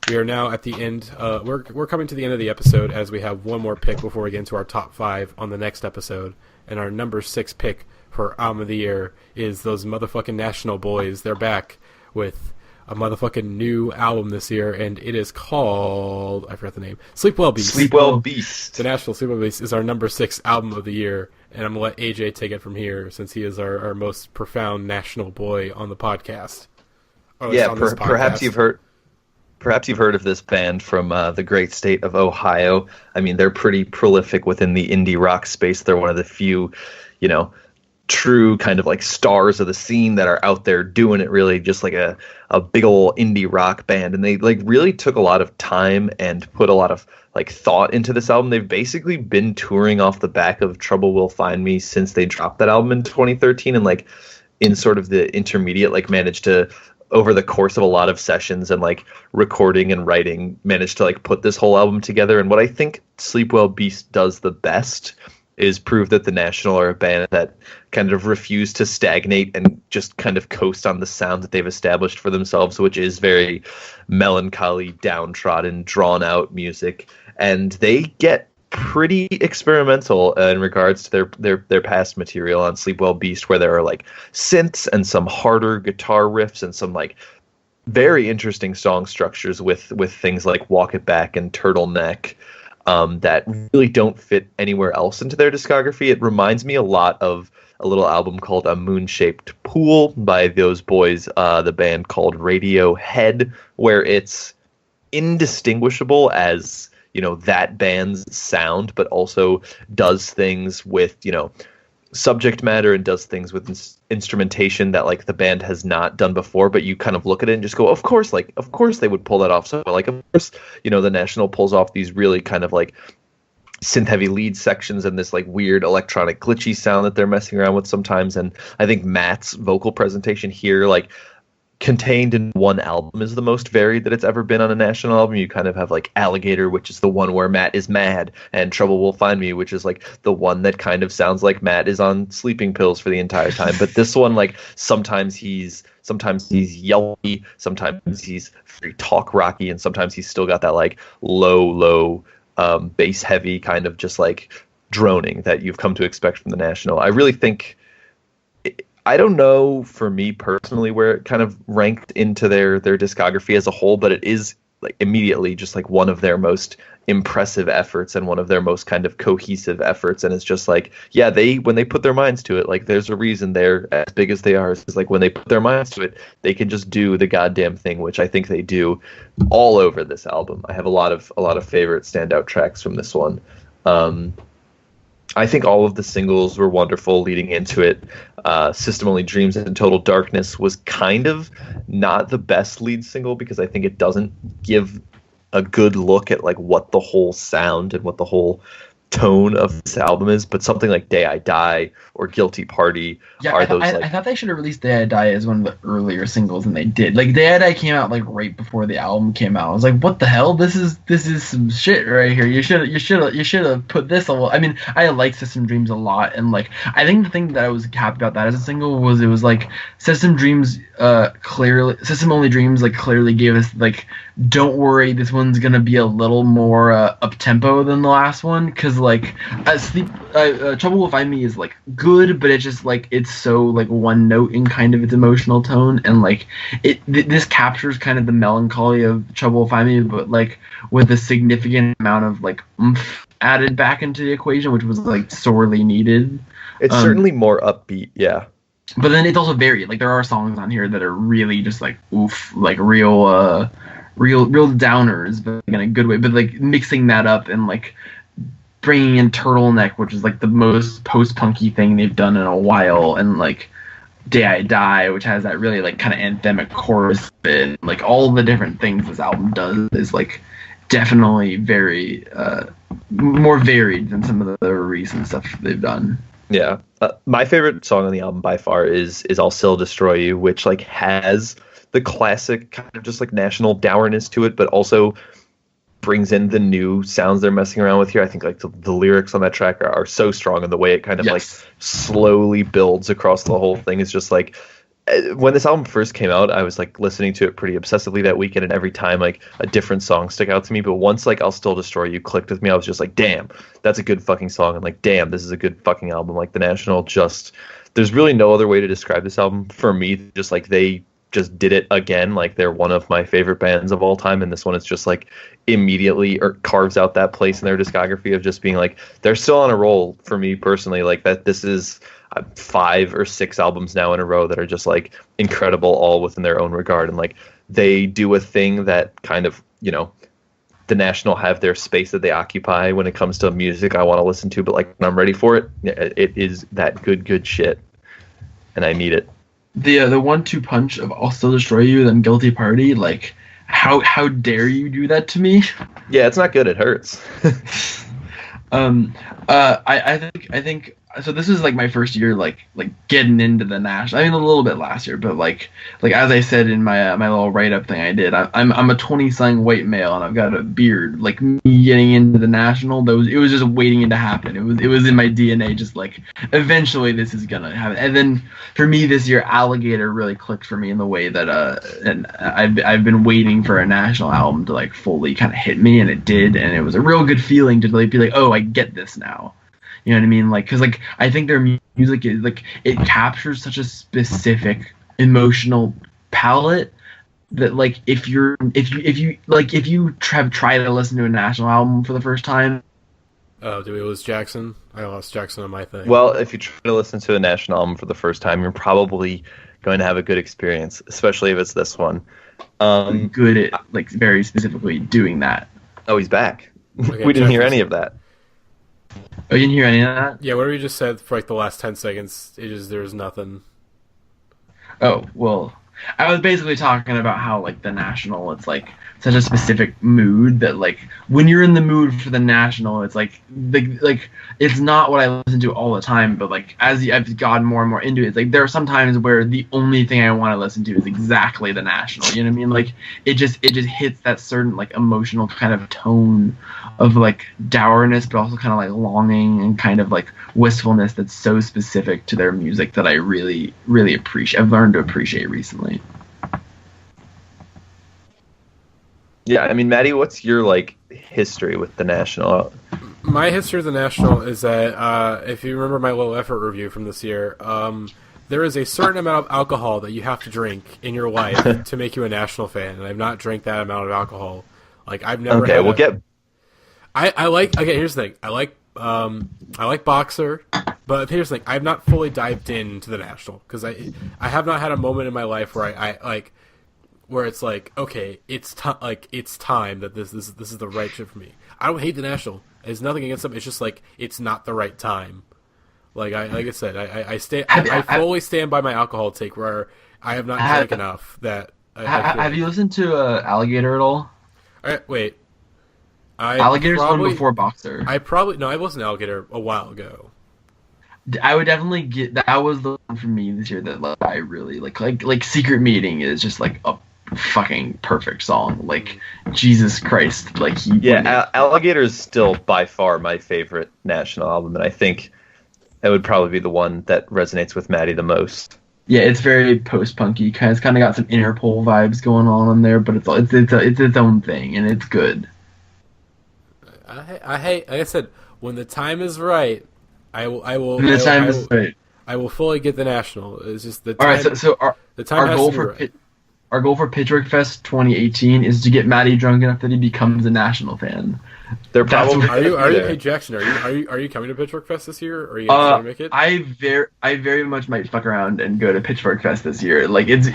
we are now at the end. We're coming to the end of the episode as we have one more pick before we get into our top 5 on the next episode. And our number 6 pick for album of the year is those motherfucking National Boys. They're back with a motherfucking new album this year, and it is called, I forgot the name, Sleep Well Beast. Sleep Well Beast. The National Sleep Well Beast is our number 6 album of the year, and I'm going to let AJ take it from here since he is our most profound national boy on the podcast. Yeah, perhaps you've heard of this band from the great state of Ohio. I mean, they're pretty prolific within the indie rock space. They're one of the few, you know, true kind of like stars of the scene that are out there doing it, really just like a big old indie rock band. And they like really took a lot of time and put a lot of like thought into this album. They've basically been touring off the back of Trouble Will Find Me since they dropped that album in 2013, and like in sort of the intermediate like managed to, over the course of a lot of sessions and like recording and writing, managed to like put this whole album together. And what I think Sleep Well Beast does the best is prove that the National are a band that kind of refuse to stagnate and just kind of coast on the sound that they've established for themselves, which is very melancholy, downtrodden, drawn out music. And they get pretty experimental in regards to their past material on Sleep Well Beast, where there are like synths and some harder guitar riffs and some like very interesting song structures with things like Walk It Back and Turtleneck. that really don't fit anywhere else into their discography. It reminds me a lot of a little album called A Moon-Shaped Pool by those boys, the band called Radiohead, where it's indistinguishable as, you know, that band's sound, but also does things with, you know, subject matter and does things with instrumentation that like the band has not done before, but you kind of look at it and just go, of course they would pull that off. So like, of course, you know, the National pulls off these really kind of like synth heavy lead sections and this like weird electronic glitchy sound that they're messing around with sometimes. And I think Matt's vocal presentation here, like contained in one album, is the most varied that it's ever been on a National album. You kind of have like Alligator, which is the one where Matt is mad, and Trouble Will Find Me, which is like the one that kind of sounds like Matt is on sleeping pills for the entire time. But this one, like sometimes he's yelpy, sometimes he's very talk rocky, and sometimes he's still got that like low bass heavy kind of just like droning that you've come to expect from the National. I really think, I don't know for me personally where it kind of ranked into their discography as a whole, but it is like immediately just like one of their most impressive efforts and one of their most kind of cohesive efforts. And it's just like, yeah, when they put their minds to it, like there's a reason they're as big as they are. It's like when they put their minds to it, they can just do the goddamn thing, which I think they do all over this album. I have a lot of favorite standout tracks from this one. I think all of the singles were wonderful leading into it. System Only Dreams and Total Darkness was kind of not the best lead single because I think it doesn't give a good look at like what the whole sound and what the whole tone of this album is, but something like Day I Die or Guilty Party are those like... I thought they should have released Day I Die as one of the earlier singles, and they did. Like Day I Die came out like right before the album came out. I was like, what the hell? This is some shit right here. You should have put this on. I mean, I like System Dreams a lot, and like I think the thing that I was happy about that as a single was it was like System Only Dreams like clearly gave us like, don't worry, this one's gonna be a little more up tempo than the last one, because like Trouble Will Find Me is like good, but it's just like it's so like one note in kind of its emotional tone, and like this captures kind of the melancholy of Trouble Will Find Me, but like with a significant amount of like oomph added back into the equation, which was like sorely needed. It's certainly more upbeat, yeah. But then it's also varied. Like there are songs on here that are really just like oof, like real downers, but in a good way. But like mixing that up and like bringing in Turtleneck, which is like the most post-punky thing they've done in a while, and like Day I Die, which has that really like kind of anthemic chorus bit. Like all the different things this album does is like definitely very more varied than some of the recent stuff they've done. Yeah, my favorite song on the album by far is I'll Still Destroy You, which like has the classic kind of just like National dourness to it, but also brings in the new sounds they're messing around with here. I think like the lyrics on that track are so strong, and the way it kind of like slowly builds across the whole thing is just like, when this album first came out, I was like listening to it pretty obsessively that weekend, and every time like a different song stuck out to me. But once like I'll Still Destroy You clicked with me, I was just like, damn, that's a good fucking song, and like, damn, this is a good fucking album. Like the National just, there's really no other way to describe this album for me. Just like they just did it again. Like they're one of my favorite bands of all time, and this one is just like immediately carves out that place in their discography of just being like, they're still on a roll for me personally. Like that, this is 5 or 6 albums now in a row that are just like incredible, all within their own regard. And like they do a thing that kind of, you know, the National have their space that they occupy when it comes to music I want to listen to, but like when I'm ready for it, it is that good shit, and I need it. The 1-2 punch of I'll Still Destroy You, then Guilty Party, like how dare you do that to me? Yeah, it's not good. It hurts. I think so. This is like my first year, like getting into the National. I mean, a little bit last year, but like as I said in my my little write up thing I did, I'm a 20-something white male, and I've got a beard. Like me getting into the National, it was just waiting to happen. It was in my DNA. Just like eventually this is gonna happen. And then for me this year, Alligator really clicked for me in the way that and I've been waiting for a National album to like fully kind of hit me, and it did, and it was a real good feeling to like be like, oh, I get this now. You know what I mean? Like, because like I think their music is like, it captures such a specific emotional palette that like if you have tried to listen to a National album for the first time. Oh, did we lose Jackson? I lost Jackson on my thing. Well, if you try to listen to a National album for the first time, you're probably going to have a good experience, especially if it's this one. Good at like very specifically doing that. Oh, he's back. Okay, We didn't hear Jackson's- any of that. Oh, you didn't hear any of that? Yeah, whatever you just said for like the last 10 seconds, there was nothing. Oh, well, I was basically talking about how, like, the National, it's, like, such a specific mood that, like, when you're in the mood for the National, it's, like, it's not what I listen to all the time, but, like, as I've gotten more and more into it, it's, like, there are some times where the only thing I want to listen to is exactly the National, you know what I mean? Like, it just hits that certain, like, emotional kind of tone of, like, dourness, but also kind of, like, longing and kind of, like, wistfulness that's so specific to their music that I really, really appreciate. I've learned to appreciate recently. Yeah, I mean, Matty, what's your like history with the National? My history of the National is that if you remember my low effort review from this year, there is a certain amount of alcohol that you have to drink in your life to make you a National fan, and I've not drank that amount of alcohol. Like I've never. Okay, we'll get. I like. Okay, here's the thing. I like Boxer, but here's the thing. I've not fully dived into the National because I have not had a moment in my life where I like where it's like, okay, it's time that this is the right shit for me. I don't hate the National. There's nothing against them. It's just like it's not the right time. Like I said, I fully stand by my alcohol take where I have not drank enough that. Have you listened to Alligator at all? Wait. Alligator's one before Boxer. I listened to Alligator a while ago. I would definitely get that. Was the one for me this year that like, I really like Secret Meeting is just like a fucking perfect song. Like Jesus Christ, like Alligator is still by far my favorite National album, and I think that would probably be the one that resonates with Matty the most. Yeah, it's very post-punky. It's kind of got some Interpol vibes going on in there, but it's its own thing, and it's good. I hate. Like I said, when the time is right, I will. I will fully get the National. It's just the time. All right, so the time our goal for right. Our goal for Pitchfork Fest 2018 is to get Matty drunk enough that he becomes a National fan. They're probably. Are you? Hey Jackson, are you coming to Pitchfork Fest this year? Or are you going to make it? I very much might fuck around and go to Pitchfork Fest this year. Like it's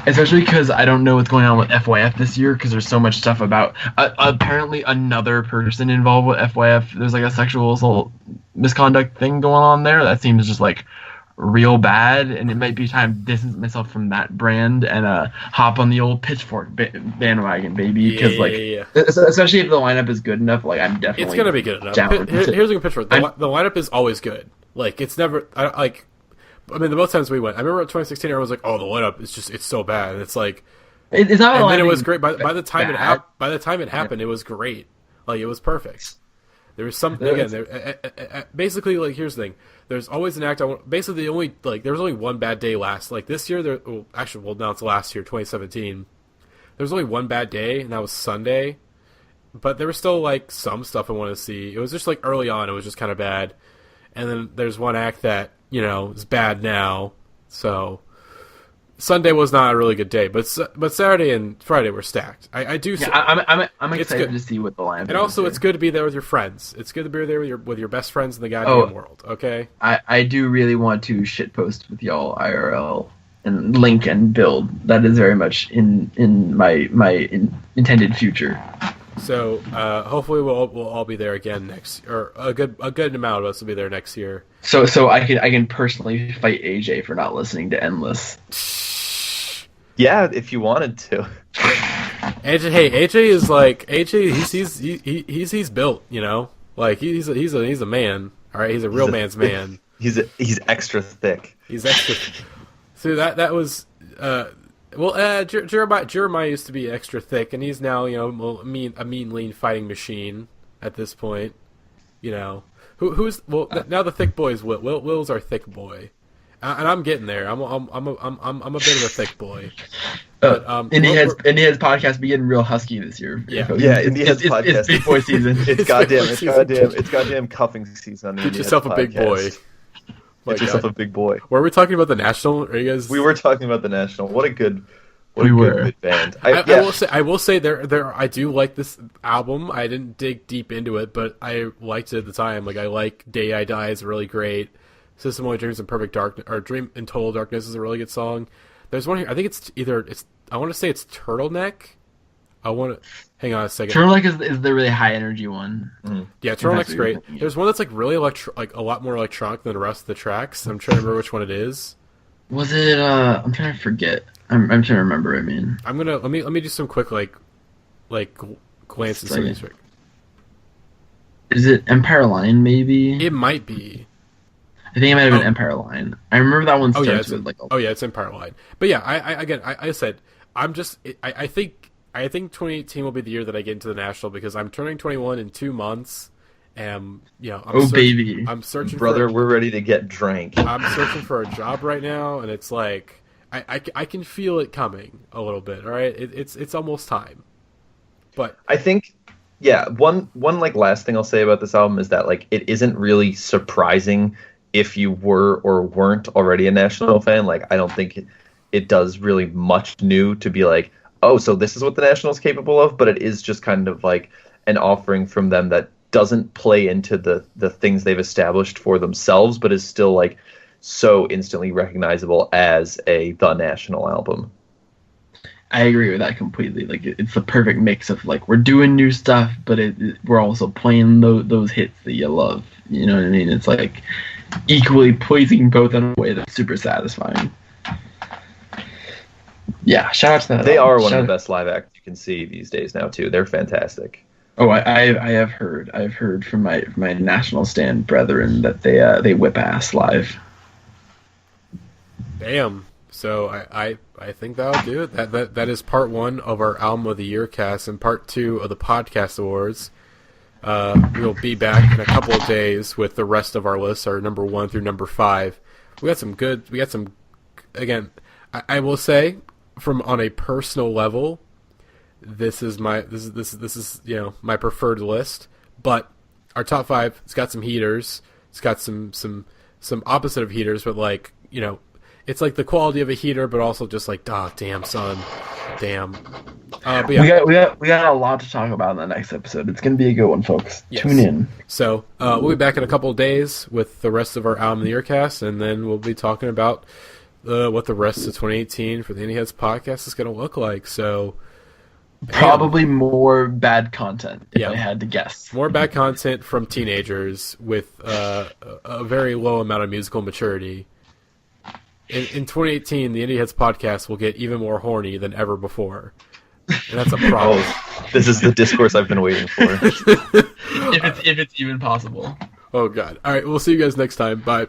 especially because I don't know what's going on with FYF this year because there's so much stuff about apparently another person involved with FYF. There's like a sexual assault misconduct thing going on there that seems just like real bad, and it might be time to distance myself from that brand and hop on the old Pitchfork bandwagon, baby. Because especially if the lineup is good enough, like I'm definitely it's gonna be good enough. Here's a good Pitchfork. The lineup is always good. Like it's never I mean, the both times we went, I remember at 2016, I was like, "Oh, the lineup is it's so bad." And it's like it's not. And then it was great. By the time it happened, it was great. Like it was perfect. There was some again. Basically, like here's the thing. There's always an act. Basically, there was only one bad day last. Like this year, now it's last year, 2017. There was only one bad day, and that was Sunday. But there was still like some stuff I wanted to see. It was just like early on, it was just kind of bad. And then there's one act that is bad now. So Sunday was not a really good day, but Saturday and Friday were stacked. I'm excited to see what the lineup is. And also, it's good to be there with your friends. It's good to be there with your best friends in the goddamn world. Okay. I do really want to shitpost with y'all IRL and link and build. That is very much in my intended future. So hopefully we'll all be there again next, or a good amount of us will be there next year. So I can personally fight AJ for not listening to Endless. Yeah, if you wanted to. AJ is like he's built, like he's a man. All right, he's a real man's man. He's extra thick. He's extra. So that was Jeremiah used to be extra thick, and he's now a mean lean fighting machine at this point. Now the thick boy is Will. Will's our thick boy. And I'm getting there. I'm a bit of a thick boy. But, Indieheads Podcast be getting real husky this year. Yeah. Indieheads Podcast. It's big boy season. It's goddamn cuffing season on the Get yourself a big boy. Get yourself a big boy. Were we talking about the National? Are you guys? We were talking about the National. What a good What a good band. I will say I do like this album. I didn't dig deep into it, but I liked it at the time. Like I like Day I Die is really great. System Only Dreams and Perfect Darkness or Dream in Total Darkness is a really good song. There's one here. I think I want to say it's Turtleneck. Hang on a second. Turtleneck is the really high energy one. Yeah, Turtleneck's great. There's one that's like really like a lot more electronic than the rest of the tracks. I'm trying to remember which one it is. Was it? I'm trying to forget. I'm trying to remember. I mean, I'm gonna let me do some quick like glance at some of these. Is it Empire Line? Maybe it might be. I think it might have been Empire Line. I remember that one starts with like. It's Empire Line. But yeah, I said I'm just I think 2018 will be the year that I get into the National because I'm turning 21 in 2 months, and baby, I'm searching. Brother, we're ready to get drank. I'm searching for a job right now, and it's like I can feel it coming a little bit. All right, it's almost time. But I think. Yeah, one like last thing I'll say about this album is that like it isn't really surprising if you were or weren't already a National fan. Like I don't think it does really much new to be like, oh, so this is what the National's capable of, but it is just kind of like an offering from them that doesn't play into the things they've established for themselves, but is still like so instantly recognizable as a The National album. I agree with that completely. Like it's the perfect mix of like we're doing new stuff, but we're also playing those hits that you love. You know what I mean? It's like equally pleasing both in a way that's super satisfying. Yeah, shout out to that. They are one of the best live acts you can see these days now too. They're fantastic. Oh, I have heard. I've heard from my National Stand brethren that they whip ass live. Damn. So I think that'll do it. That is part 1 of our Album of the Year cast, and part 2 of the podcast awards. We'll be back in a couple of days with the rest of our list, our number 1 through number 5. We got some. Again, I will say, on a personal level, this is my preferred list. But our top 5, it's got some heaters. It's got some opposite of heaters, but like it's like the quality of a heater, but also just like, damn, son, damn. But yeah. we got a lot to talk about in the next episode. It's gonna be a good one, folks. Yes. Tune in. So we'll be back in a couple of days with the rest of our Album of the Year cast, and then we'll be talking about what the rest of 2018 for the Indieheads podcast is gonna look like. So probably more bad content, if I had to guess. More bad content from teenagers with a very low amount of musical maturity. In 2018, the Indieheads podcast will get even more horny than ever before. And that's a problem. This is the discourse I've been waiting for. if it's even possible. Oh, God. All right, we'll see you guys next time. Bye.